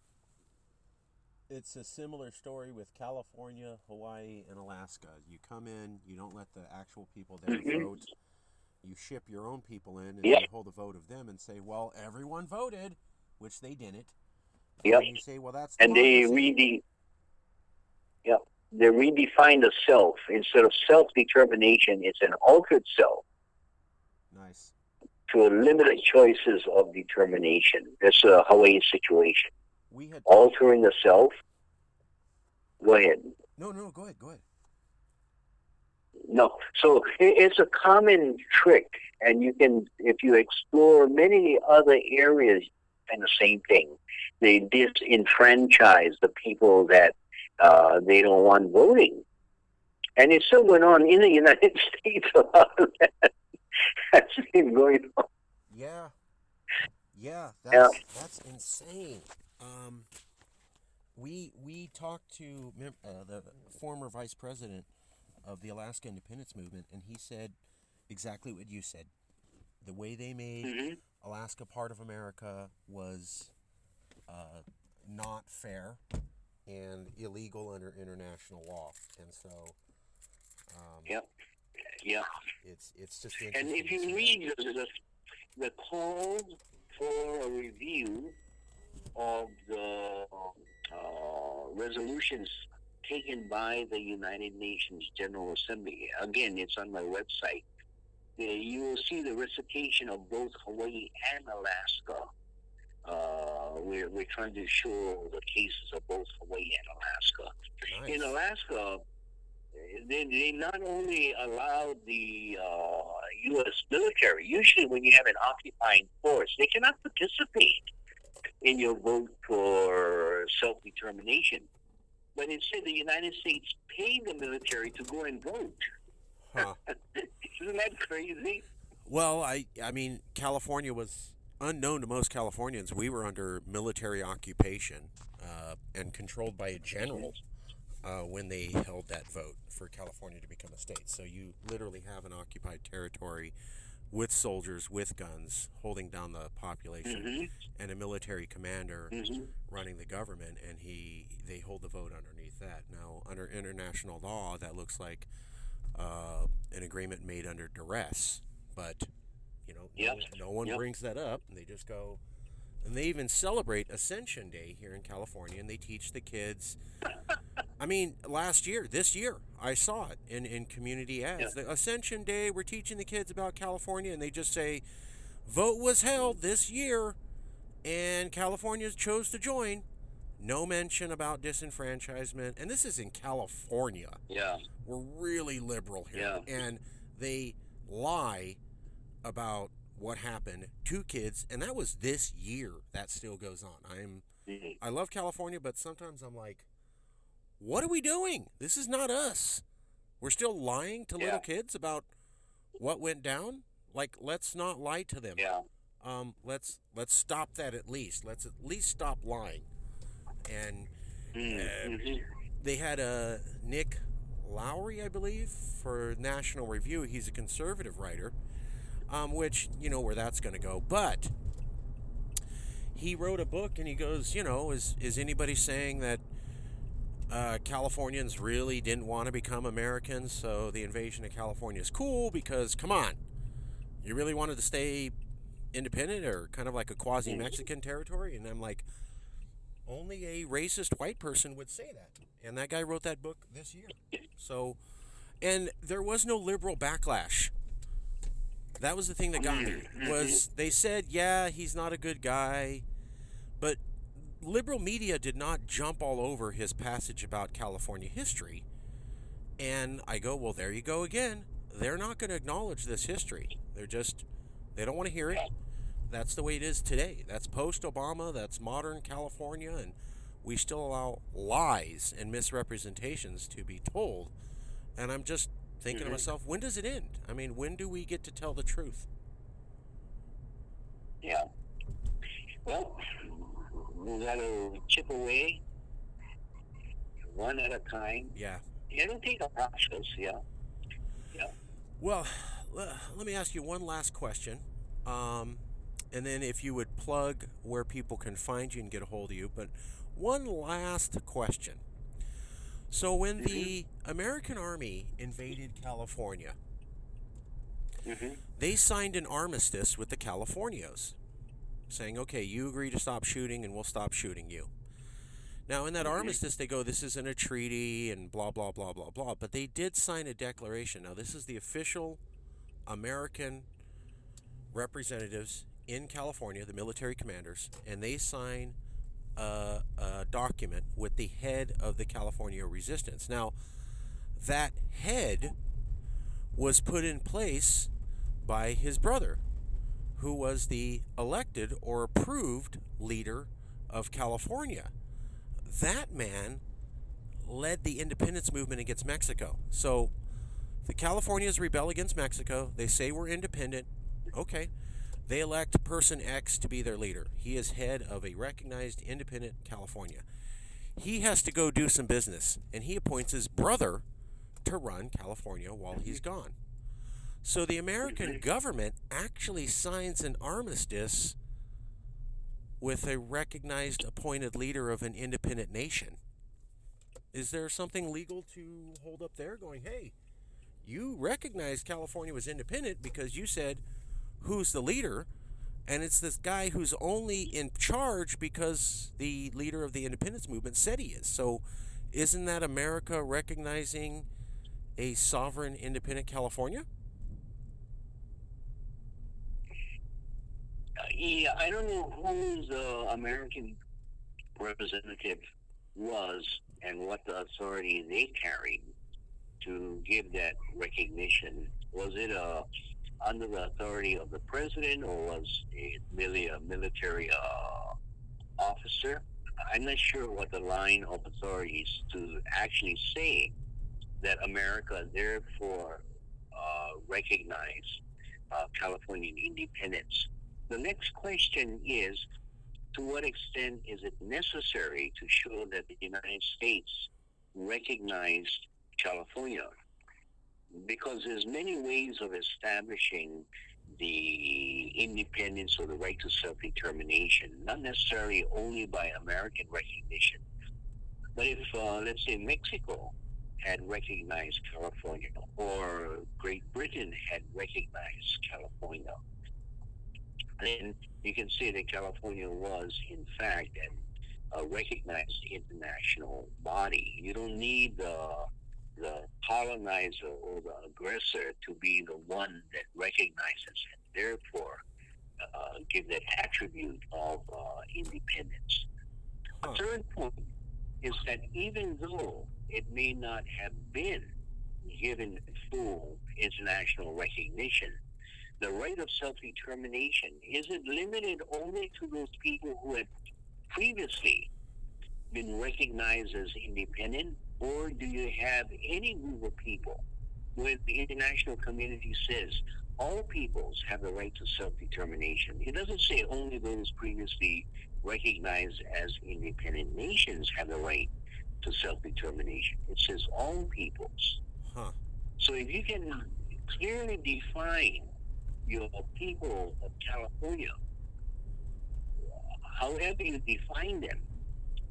It's a similar story with California, Hawaii, and Alaska. You come in, you don't let the actual people there vote. You ship your own people in, and Yep. you hold a vote of them and say, well, everyone voted, which they didn't. Yep. And you say, well, that's And democracy. they redefine the self. Instead of self-determination, it's an altered self Nice. to a limited choices of determination. That's a Hawaiian situation. We had Altering the self. Go ahead. No, go ahead. No. So it's a common trick, and you can, if you explore many other areas, and the same thing. They disenfranchise the people that they don't want voting. And it still went on in the United States. A lot of that has been going on. Yeah, that's insane. We talked to the former vice president of the Alaska Independence Movement, and he said exactly what you said. The way they made Alaska part of America was not fair and illegal under international law, and so Yep. it's just interesting. And if you read the call for a review of the resolutions taken by the United Nations General Assembly, again, it's on my website. You will see the recitation of both Hawaii and Alaska. We're trying to show the cases of both Hawaii and Alaska. Nice. In Alaska, they not only allowed the U.S. military. Usually, when you have an occupying force, they cannot participate in your vote for self-determination. But instead, the United States paid the military to go and vote. Huh. Isn't that crazy? Well, I mean, California was unknown to most Californians. We were under military occupation and controlled by a general when they held that vote for California to become a state. So you literally have an occupied territory with soldiers with guns holding down the population and a military commander running the government, and they hold the vote underneath that. Now, under international law, that looks like an agreement made under duress, but no one brings that up, and they just go, and they even celebrate Ascension Day here in California, and they teach the kids. I mean, this year, I saw it in community ads. The Ascension Day, we're teaching the kids about California, and they just say, vote was held this year, and California chose to join. No mention about disenfranchisement, and this is in California. Yeah. We're really liberal here, and they lie about what happened to kids, and that was this year. That still goes on. I love California, but sometimes I'm like, what are we doing? This is not us. We're still lying to little kids about what went down. Like, let's not lie to them. Yeah. Let's stop that at least. Let's at least stop lying. And they had Nick Lowry, I believe, for National Review. He's a conservative writer, which, you know where that's going to go. But he wrote a book, and he goes, is anybody saying that Californians really didn't want to become Americans, so the invasion of California is cool? Because, come on, you really wanted to stay independent or kind of like a quasi-Mexican territory? And I'm like, only a racist white person would say that. And that guy wrote that book this year. So, and there was no liberal backlash. That was the thing that got me, was they said, yeah, he's not a good guy, but liberal media did not jump all over his passage about California history. And I go, well, there you go again. They're not going to acknowledge this history. They don't want to hear it. That's the way it is today. That's post-Obama. That's modern California. And we still allow lies and misrepresentations to be told. And I'm just thinking to myself, when does it end? I mean, when do we get to tell the truth? Yeah. Well, we got to chip away one at a time. Yeah. It'll take a process, yeah. Well, let me ask you one last question. and then if you would plug where people can find you and get a hold of you. But one last question. So when Mm-hmm. the American Army invaded California, Mm-hmm. they signed an armistice with the Californios, saying, okay, you agree to stop shooting and we'll stop shooting you. Now, in that Mm-hmm. armistice, they go, this isn't a treaty and blah, blah, blah, blah, blah. But they did sign a declaration. Now, this is the official American representatives in California, the military commanders, and they sign a document with the head of the California resistance. Now, that head was put in place by his brother, who was the elected or approved leader of California. That man led the independence movement against Mexico. So the Californians rebel against Mexico. They say we're independent. Okay. They elect person X to be their leader. He is head of a recognized independent California. He has to go do some business, and he appoints his brother to run California while he's gone. So the American Mm-hmm. government actually signs an armistice with a recognized appointed leader of an independent nation. Is there something legal to hold up there going, hey, you recognized California was independent because you said who's the leader, and it's this guy who's only in charge because the leader of the independence movement said he is. So isn't that America recognizing a sovereign independent California? Yeah, I don't know who the American representative was and what the authority they carried to give that recognition. Was it under the authority of the president, or was it merely a military officer? I'm not sure what the line of authorities to actually say that America therefore recognize Californian independence. The next question is, to what extent is it necessary to show that the United States recognized California? Because there's many ways of establishing the independence or the right to self-determination, not necessarily only by American recognition. But if, let's say, Mexico had recognized California, or Great Britain had recognized California, then you can say that California was, in fact, a recognized international body. You don't need the colonizer or the aggressor to be the one that recognizes and therefore give that attribute of independence. A Huh. third point is that even though it may not have been given full international recognition, the right of self-determination, is it limited only to those people who had previously been recognized as independent, or do you have any group of people where the international community says all peoples have the right to self-determination? It doesn't say only those previously recognized as independent nations have the right to self-determination. It says all peoples. Huh. So if you can clearly define your people of California, however you define them,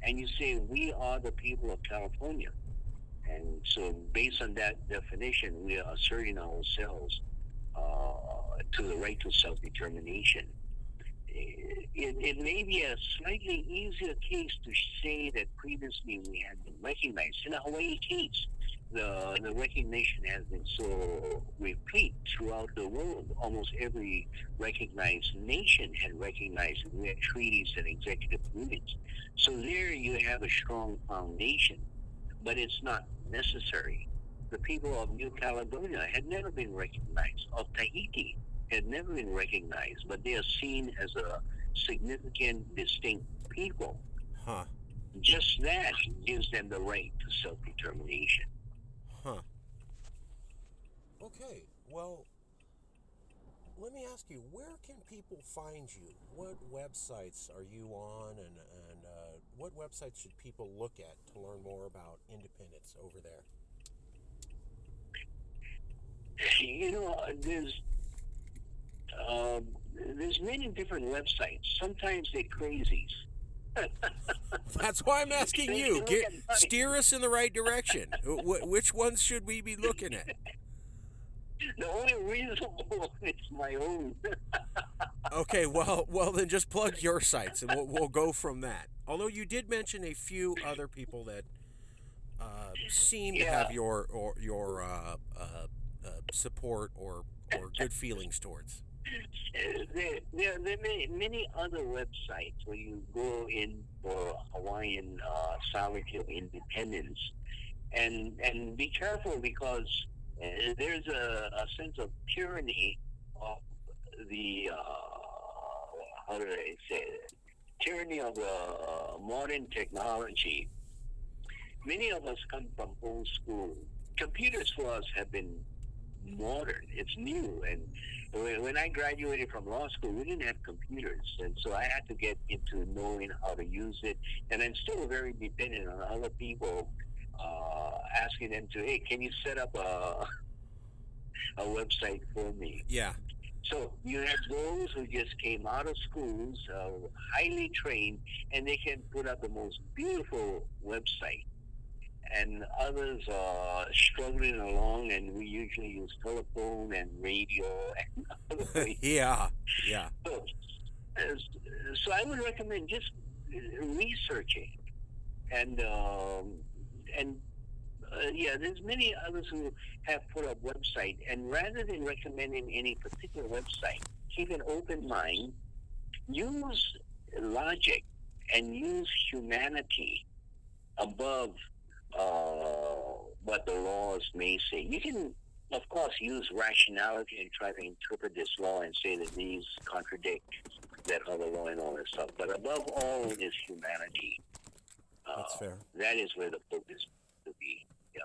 and you say, we are the people of California. And so based on that definition, we are asserting ourselves to the right to self-determination. It may be a slightly easier case to say that previously we had been recognized. In the Hawaii case, the recognition has been so replete throughout the world. Almost every recognized nation had recognized it. We had treaties and executive units. So there you have a strong foundation, but it's not necessary. The people of New Caledonia had never been recognized, of Tahiti had never been recognized, but they are seen as a significant, distinct people. Huh. Just that gives them the right to self-determination. Huh. Okay. Well, let me ask you, where can people find you? What websites are you on, and what websites should people look at to learn more about independence over there? You know, there's Um, there's many different websites. Sometimes they're crazies. That's why I'm asking They you. can look at mine. Steer us in the right direction. Which ones should we be looking at? The only reasonable one is my own. Okay, well then just plug your sites and we'll go from that. Although you did mention a few other people that seem to Yeah, have your support or good feelings towards. there are many other websites where you go in for Hawaiian sovereignty of independence, and be careful because there's a sense of tyranny of the how do I say it? Tyranny of modern technology. Many of us come from old school. Computers for us have been modern. It's new. And when I graduated from law school, we didn't have computers. And so I had to get into knowing how to use it. And I'm still very dependent on other people asking them to, hey, can you set up a website for me? Yeah. So you have those who just came out of schools, highly trained, and they can put up the most beautiful website. And others are struggling along, and we usually use telephone and radio and other ways. Yeah. Yeah. So, so I would recommend just researching and yeah, there's many others who have put up website, and rather than recommending any particular website, keep an open mind, use logic, and use humanity above what the laws may say. You can, of course, use rationality and try to interpret this law and say that these contradict that other law and all that stuff. But above all is humanity. That's fair. That is where the focus to be. Yeah.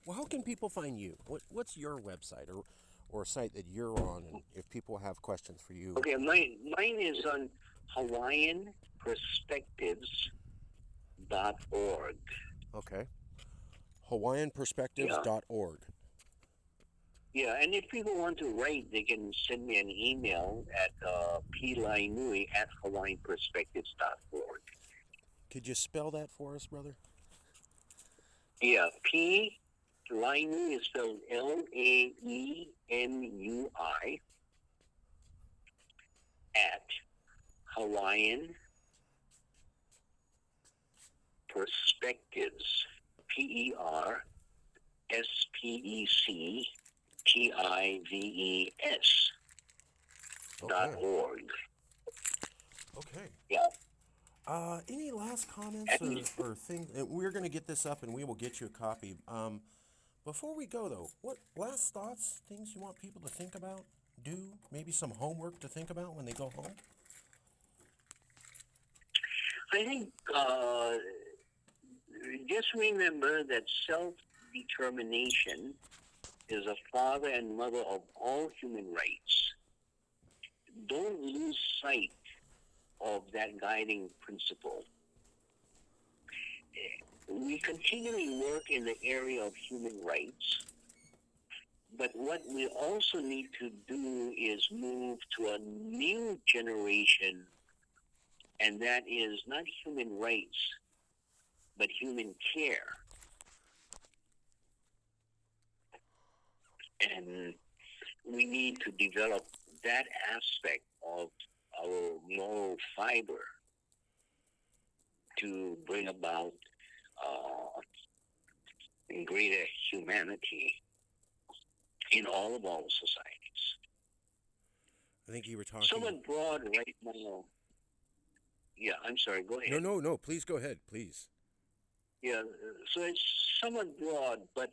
Well, how can people find you? What's your website or site that you're on, and if people have questions for you? Okay, mine is on HawaiianPerspectives.org. Okay. HawaiianPerspectives.org. Yeah, and if people want to write, they can send me an email at Laenui at HawaiianPerspectives.org. Could you spell that for us, brother? Yeah, Laenui is spelled Laenui at Hawaiian Perspectives, PERSPECTIVES .org. Okay. Yeah. Any last comments or things? We're going to get this up and we will get you a copy. Before we go, though, what last thoughts, things you want people to think about, do, maybe some homework to think about when they go home? I think just remember that self-determination is a father and mother of all human rights. Don't lose sight of that guiding principle. We continually work in the area of human rights, but what we also need to do is move to a new generation, and that is not human rights, but human care. And we need to develop that aspect of our moral fiber to bring about greater humanity in all of our societies. I think you were talking. Somewhat broad right now. Yeah, I'm sorry, go ahead. No, please go ahead, please. Yeah, so it's somewhat broad, but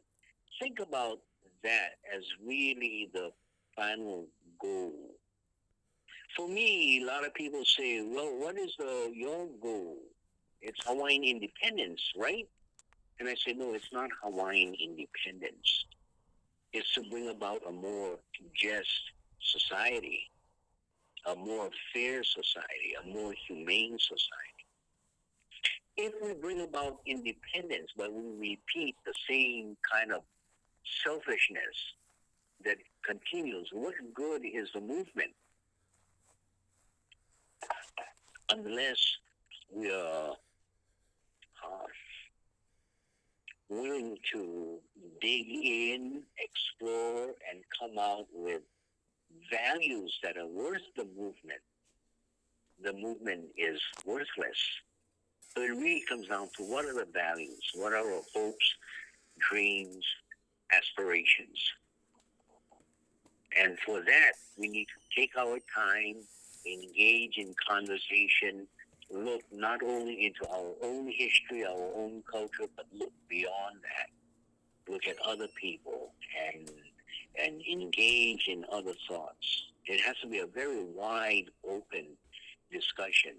think about that as really the final goal. For me, a lot of people say, well, what is your goal? It's Hawaiian independence, right? And I say, no, it's not Hawaiian independence. It's to bring about a more just society, a more fair society, a more humane society. If we bring about independence, but we repeat the same kind of selfishness that continues, what good is the movement? unless we are uh, willing to dig in, explore, and come out with values that are worth the movement is worthless. So it really comes down to what are the values, what are our hopes, dreams, aspirations. And for that, we need to take our time, engage in conversation, look not only into our own history, our own culture, but look beyond that. Look at other people and engage in other thoughts. It has to be a very wide open discussion.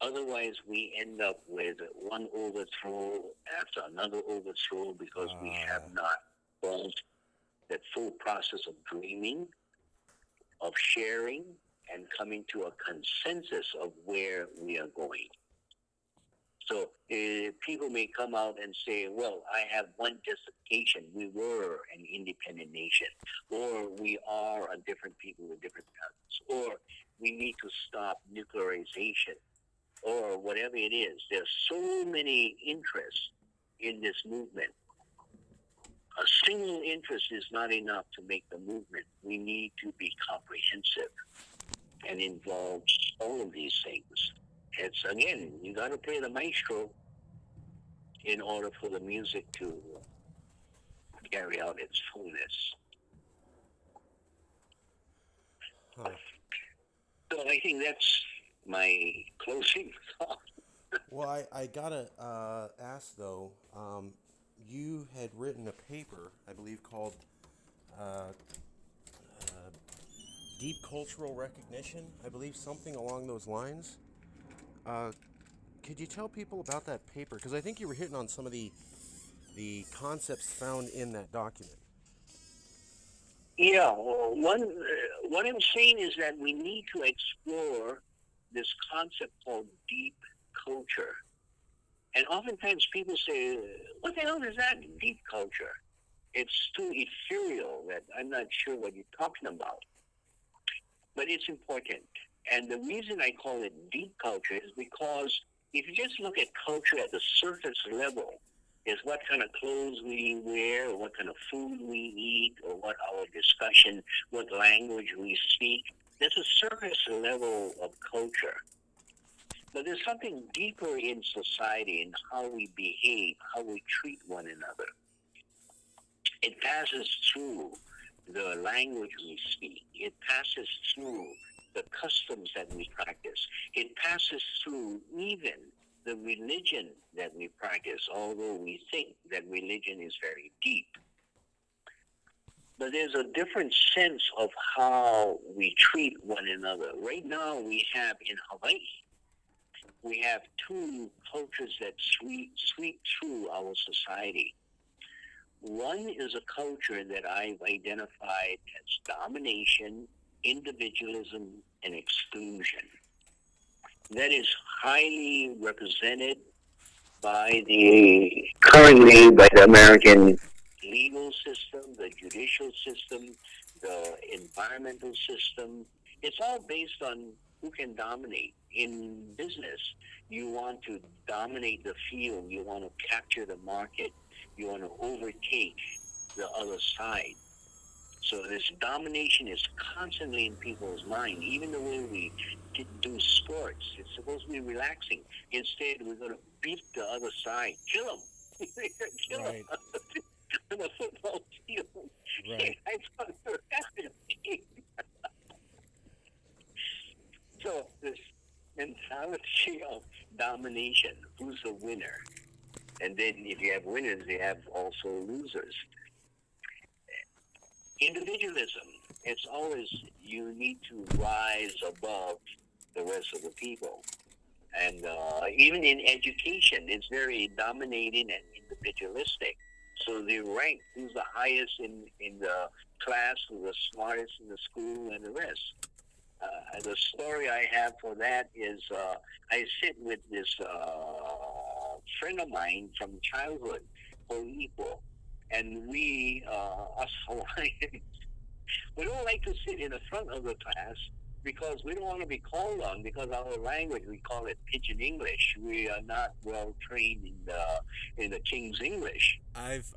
Otherwise, we end up with one overthrow after another overthrow because we have not gone that full process of dreaming, of sharing, and coming to a consensus of where we are going. So people may come out and say, well, I have one justification. We were an independent nation, or we are a different people with different values, or we need to stop nuclearization, or whatever it is. There's so many interests in this movement. A single interest is not enough to make the movement. We need to be comprehensive and involve all of these things. It's, again, you got to play the maestro in order for the music to carry out its fullness. Huh. So I think that's my closing thought. Well, I gotta ask though. You had written a paper, I believe, called uh, Deep Cultural Recognition. I believe something along those lines. Uh, could you tell people about that paper? Because I think you were hitting on some of the concepts found in that document. Yeah, well, what I'm saying is that we need to explore this concept called deep culture. And oftentimes people say, what the hell is that, deep culture? It's too ethereal that I'm not sure what you're talking about. But it's important. And the reason I call it deep culture is because if you just look at culture at the surface level, is what kind of clothes we wear, or what kind of food we eat, or what our discussion, what language we speak. There's a surface level of culture. But there's something deeper in society in how we behave, how we treat one another. It passes through the language we speak. It passes through the customs that we practice. It passes through even the religion that we practice, although we think that religion is very deep. But there's a different sense of how we treat one another. Right now we have in Hawaii, we have two cultures that sweep through our society. One is a culture that I've identified as domination, individualism, and exclusion. That is highly represented currently by the American legal system, the judicial system, the environmental system. It's all based on who can dominate. In business, you want to dominate the field, you want to capture the market, you want to overtake the other side. So this domination is constantly in people's mind. Even the way we do sports, it's supposed to be relaxing. Instead, we're going to beat the other side, kill them, kill Right. them on the football field. Right. I thought they were happy. So this mentality of domination, who's the winner? And then if you have winners, you have also losers. Individualism, it's always you need to rise above the rest of the people. And even in education, it's very dominating and individualistic. So the rank, who's the highest in the class, who's the smartest in the school, and the rest. The story I have for that is I sit with this friend of mine from childhood, Equal, and we, us Hawaiians, we don't like to sit in the front of the class because we don't want to be called on, because our language, we call it pidgin English. We are not well trained in the King's English. I've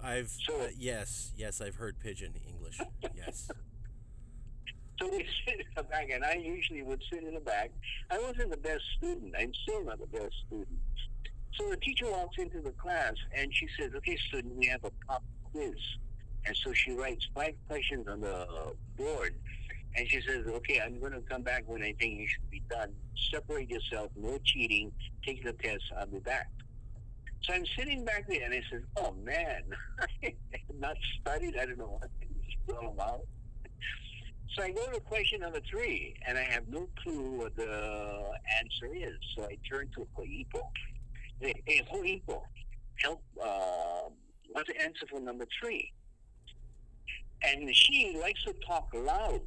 yes, I've heard pidgin English. Yes. So we sit in the back, and I usually would sit in the back. I wasn't the best student. I'm still not the best student. So the teacher walks into the class, and she says, "Okay, student, we have a pop quiz." And so she writes 5 questions on the board, and she says, "Okay, I'm going to come back when I think you should be done. Separate yourself, no cheating, take the test, I'll be back." So I'm sitting back there, and I said, "Oh, man, I have not studied. I don't know what this is all about." So I go to question number 3, and I have no clue what the answer is. So I turn to Hoipo. Hey, Hoipo, help, what's the answer for number 3? And she likes to talk loud.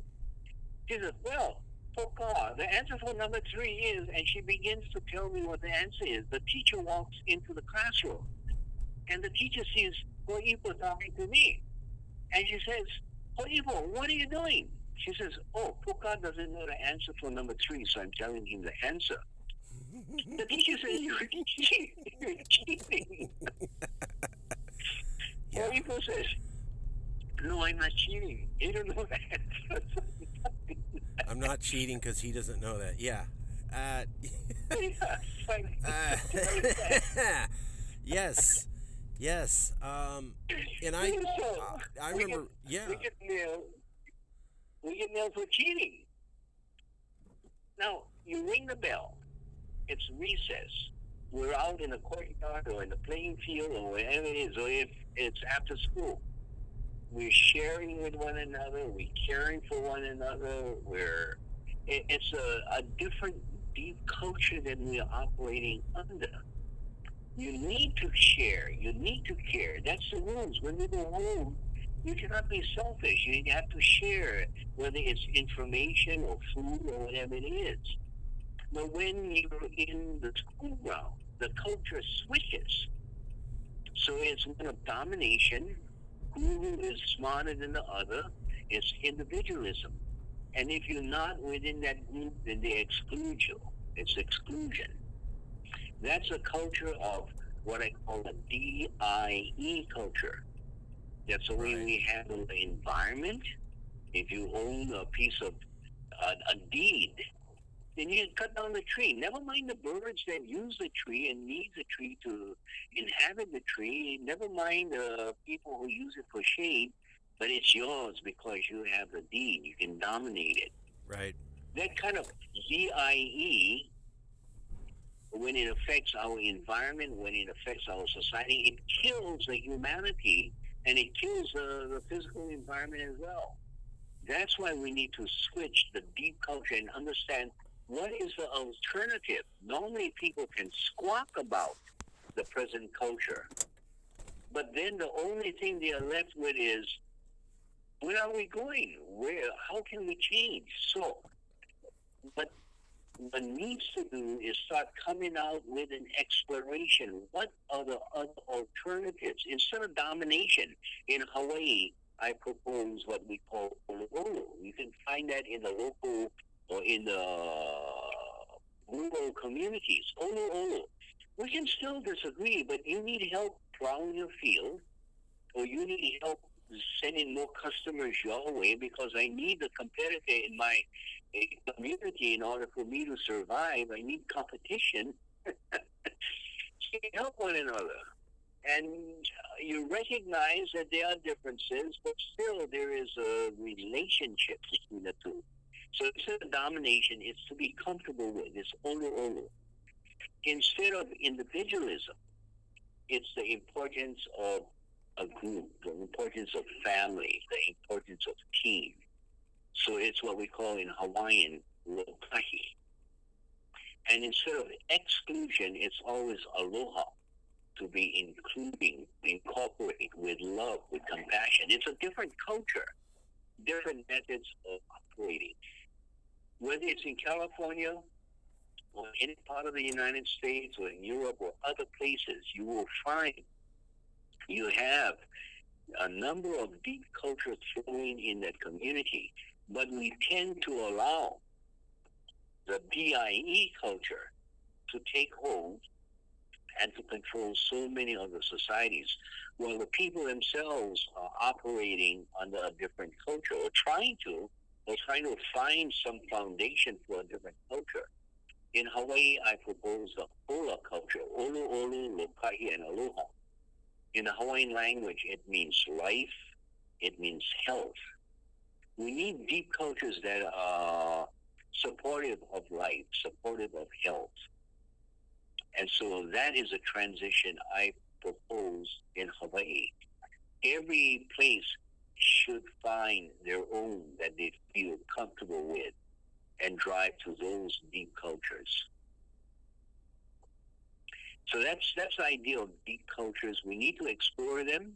She says, "Well, Poka, the answer for number 3 is," and she begins to tell me what the answer is. The teacher walks into the classroom, and the teacher sees Hoipo talking to me. And she says, "Hoipo, what are you doing?" She says, "Oh, Poka doesn't know the answer for number 3, so I'm telling him the answer." The teacher says, "You're cheating." Yeah. Hoipo says, "No, I'm not cheating. You don't know the answer." I'm not cheating because he doesn't know that. Yeah. Yes. Yes. And I remember. Yeah. We get nailed for cheating. Now, you ring the bell. It's recess. We're out in the courtyard or in the playing field or wherever it is, or if it's after school. We're sharing with one another. We're caring for one another. It's a different, deep culture that we're operating under. You need to share. You need to care. That's the rules. When we go home, you cannot be selfish. You have to share, whether it's information or food or whatever it is. But when you're in the school ground, the culture switches. So it's one of domination. Who is smarter than the other? It's individualism. And if you're not within that group, then they exclude you. It's exclusion. That's a culture of what I call a DIE culture. That's the way we handle the environment. If you own a piece of a deed, then you cut down the tree. Never mind the birds that use the tree and need the tree to inhabit the tree. Never mind the people who use it for shade, but it's yours because you have the deed. You can dominate it. Right. That kind of DIE, when it affects our environment, when it affects our society, it kills the humanity and it kills the physical environment as well. That's why we need to switch the deep culture and understand what is the alternative. Normally people can squawk about the present culture, but then the only thing they are left with is, where are we going? How can we change? So, but what needs to do is start coming out with an exploration. What are the other alternatives? Instead of domination, in Hawaii, I propose what we call olo. You can find that in the local or in the rural communities. Olo. We can still disagree, but you need help plowing your field, or you need help sending more customers your way, because I need the competitor in my community in order for me to survive. I need competition. So you help one another. And you recognize that there are differences, but still there is a relationship between the two. So instead of domination, it's to be comfortable with. It's olo. Instead of individualism, it's the importance of a group, the importance of family, the importance of team. So it's what we call in Hawaiian, lokahi. And instead of exclusion, it's always aloha, to be including, incorporate with love, with compassion. It's a different culture, different methods of operating. Whether it's in California or any part of the United States or in Europe or other places, you will find you have a number of deep cultures flowing in that community, but we tend to allow the BIE culture to take hold and to control so many of the societies, while the people themselves are operating under a different culture or trying to find some foundation for a different culture. In Hawaii, I propose the Ola culture, Olu Olu, Lokahi, and Aloha. In the Hawaiian language, it means life, it means health. We need deep cultures that are supportive of life, supportive of health. And so that is a transition I propose in Hawaii. Every place should find their own that they feel comfortable with and drive to those deep cultures. So that's the idea of deep cultures. We need to explore them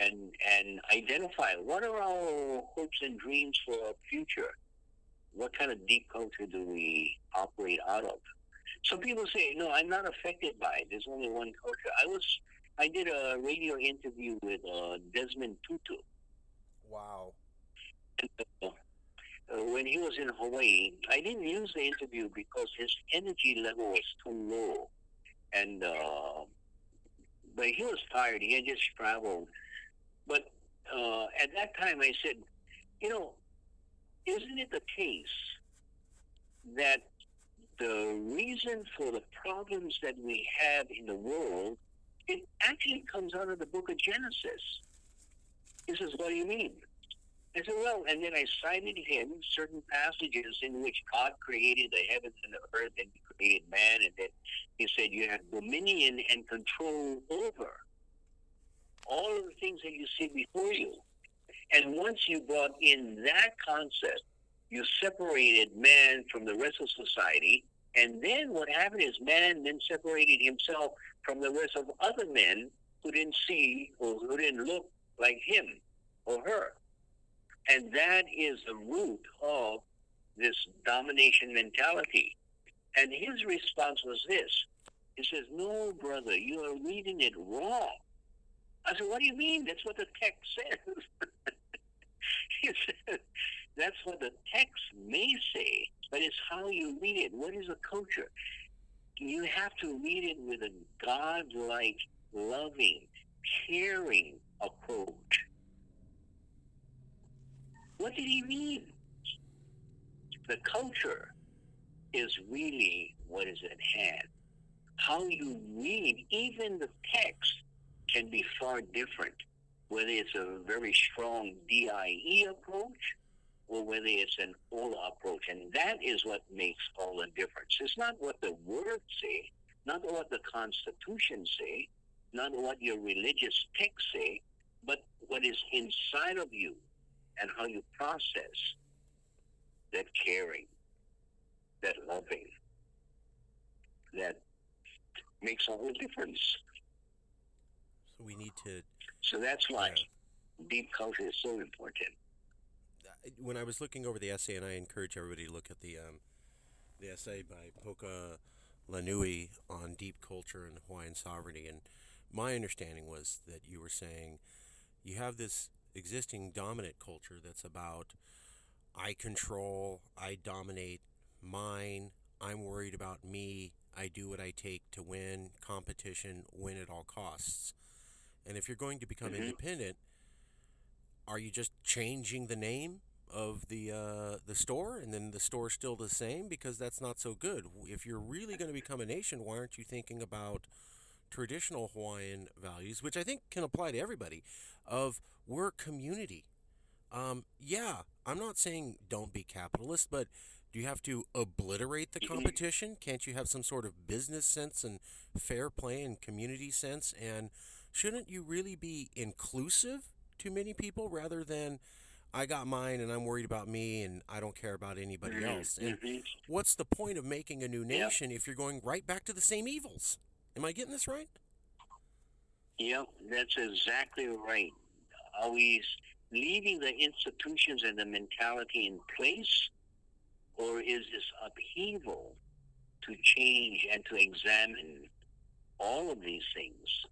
and identify what are our hopes and dreams for our future. What kind of deep culture do we operate out of? Some people say, no, I'm not affected by it. There's only one culture. I did a radio interview with Desmond Tutu. Wow. When he was in Hawaii, I didn't use the interview because his energy level was too low. And but he was tired. He had just traveled. But at that time, I said, isn't it the case that the reason for the problems that we have in the world, it actually comes out of the book of Genesis? He says, what do you mean? I said, well, and then I cited him certain passages in which God created the heavens and the earth and he created man, and then he said you have dominion and control over all of the things that you see before you. And once you brought in that concept, you separated man from the rest of society, and then what happened is man then separated himself from the rest of other men who didn't see or who didn't look like him or her. And that is the root of this domination mentality. And his response was this. He says, no, brother, you are reading it wrong. I said, what do you mean? That's what the text says. He said, that's what the text may say, but it's how you read it. What is a culture? You have to read it with a God-like, loving, caring approach. What did he mean? The culture is really what is at hand. How you read, even the text, can be far different, whether it's a very strong DIE approach or whether it's an OLA approach. And that is what makes all the difference. It's not what the words say, not what the Constitution say, not what your religious texts say, but what is inside of you and how you process that caring, that loving, that makes all the difference. So we need to... So that's why deep culture is so important. When I was looking over the essay, and I encourage everybody to look at the essay by Poka Laenui on deep culture and Hawaiian sovereignty, and my understanding was that you were saying you have this existing dominant culture that's about I control, I dominate, mine, I'm worried about me, I do what I take to win, competition, win at all costs. And if you're going to become independent, are you just changing the name of the store, and then the store's still the same? Because that's not so good. If you're really going to become a nation, why aren't you thinking about traditional Hawaiian values, which I think can apply to everybody, of we're community. Yeah, I'm not saying don't be capitalist, but do you have to obliterate the competition? Can't you have some sort of business sense and fair play and community sense? And shouldn't you really be inclusive to many people rather than I got mine and I'm worried about me and I don't care about anybody else? And what's the point of making a new nation if you're going right back to the same evils? Am I getting this right? Yep, that's exactly right. Are we leaving the institutions and the mentality in place, or is this upheaval to change and to examine all of these things?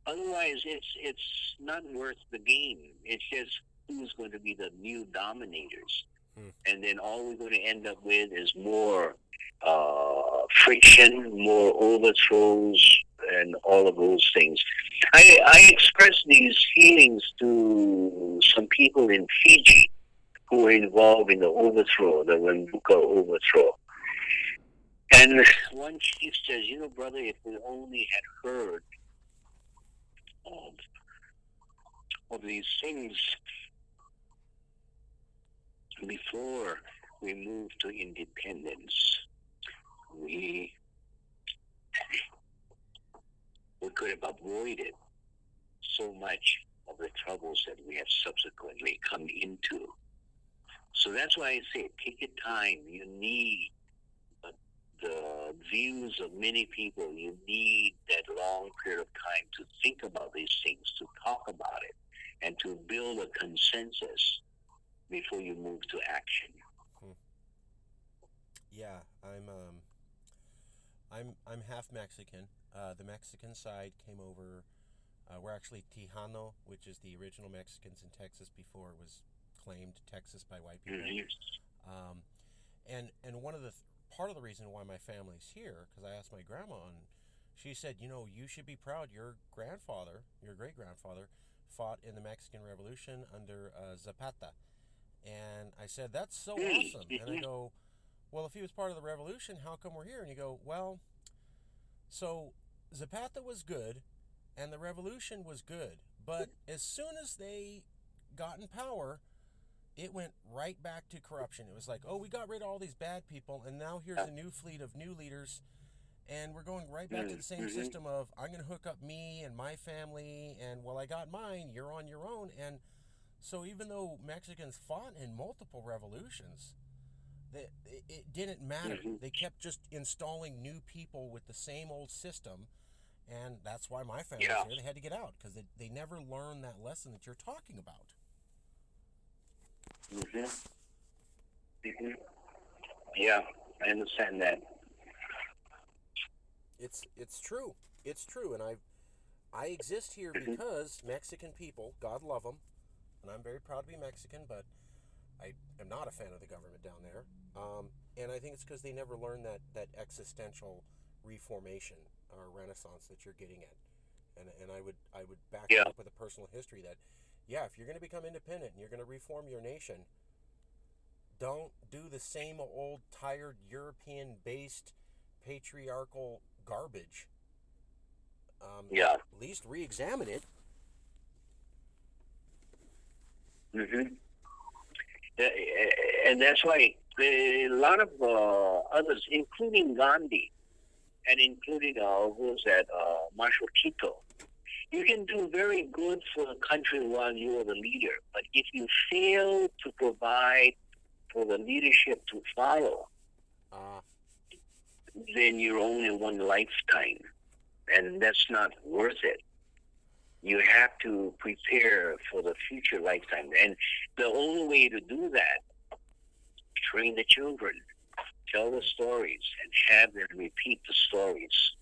Otherwise, it's not worth the game. It's just who's going to be the new dominators. Hmm. And then all we're going to end up with is more friction, more overthrows, and all of those things. I expressed these feelings to some people in Fiji who were involved in the overthrow, the Rambuka overthrow. And one chief says, brother, if we only had heard of, of these things before we moved to independence, we we could have avoided so much of the troubles that we have subsequently come into. So that's why I say, take your time. You need the views of many people. You need that long period of time to think about these things, to talk about it, and to build a consensus before you move to action. Hmm. Yeah, I'm half Mexican. The Mexican side came over. We're actually Tejano, which is the original Mexicans in Texas before it was claimed Texas by white people. Mm-hmm. Um, and one of the part of the reason why my family's here, because I asked my grandma, and she said, you should be proud. Your grandfather, your great grandfather, fought in the Mexican Revolution under Zapata. And I said, that's so awesome. And I Mm-hmm. go, well, if he was part of the revolution, how come we're here? And you go, well, so Zapata was good, and the revolution was good. But as soon as they got in power, it went right back to corruption. It was like, oh, we got rid of all these bad people, and now here's a new fleet of new leaders, and we're going right back to the same Mm-hmm. system of I'm going to hook up me and my family, and well, I got mine, you're on your own. And so even though Mexicans fought in multiple revolutions, it didn't matter. Mm-hmm. They kept just installing new people with the same old system, and that's why my family's Yeah. here. They had to get out because they never learned that lesson that you're talking about. Mm-hmm. Mm-hmm. Yeah, I understand that. It's true. It's true, and I exist here Mm-hmm. because Mexican people, God love them, and I'm very proud to be Mexican, but I am not a fan of the government down there. And I think it's because they never learned that existential reformation or renaissance that you're getting at. And I would back Yeah. that up with a personal history that, yeah, if you're going to become independent and you're going to reform your nation, don't do the same old tired European based patriarchal garbage. Yeah. At least re-examine it. Mm-hmm. And that's why a lot of others, including Gandhi and including who's that, Marshal Tito, you can do very good for the country while you are the leader, but if you fail to provide for the leadership to follow, Uh, then you're only one lifetime, and that's not worth it. You have to prepare for the future lifetime, and the only way to do that, train the children, tell the stories, and have them repeat the stories,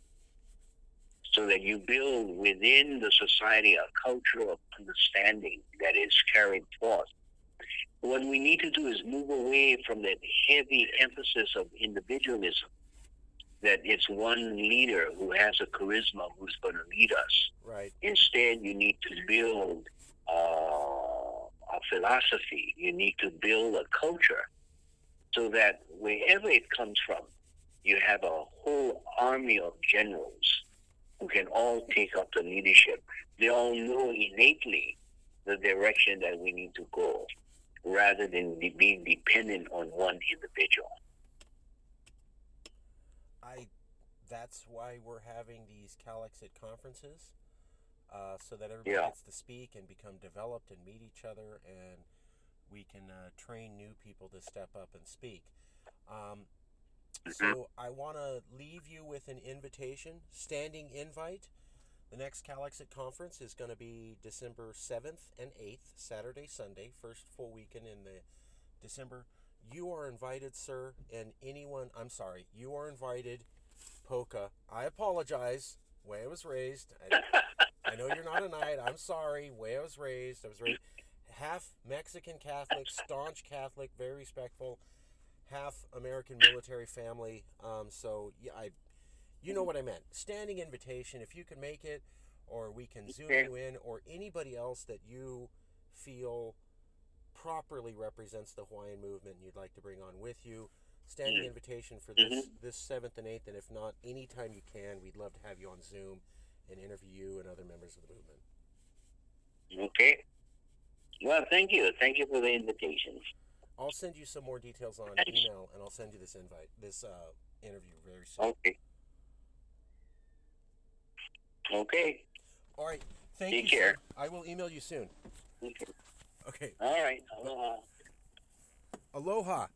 so that you build within the society a culture of understanding that is carried forth. What we need to do is move away from that heavy emphasis of individualism, that it's one leader who has a charisma who's going to lead us. right. Instead, you need to build a philosophy. You need to build a culture so that wherever it comes from, you have a whole army of generals who can all take up the leadership. They all know innately the direction that we need to go, rather than being dependent on one individual. I. That's why we're having these Calexit conferences, so that everybody Yeah. gets to speak and become developed and meet each other, and we can train new people to step up and speak. Um, Mm-hmm. so I want to leave you with an invitation, standing invite. The next Calexit conference is going to be December 7th and 8th, Saturday, Sunday, first full weekend in the December. You are invited, sir, and anyone, I'm sorry, you are invited, Poka. I apologize, way I was raised. I know you're not a knight. I'm sorry, way I was raised. half Mexican Catholic, staunch Catholic, very respectful, half American military family. So yeah, you know what I meant. Standing invitation, if you can make it, or we can Zoom Okay. you in, or anybody else that you feel properly represents the Hawaiian movement and you'd like to bring on with you. Standing invitation for this 7th and 8th, and if not, anytime you can, we'd love to have you on Zoom and interview you and other members of the movement. Okay. Well, thank you. Thank you for the invitation. I'll send you some more details on email, and I'll send you this interview very soon. Okay. Okay. All right. Thank Take you, care. sir. I will email you soon. Okay. Okay. All right. Aloha. Aloha.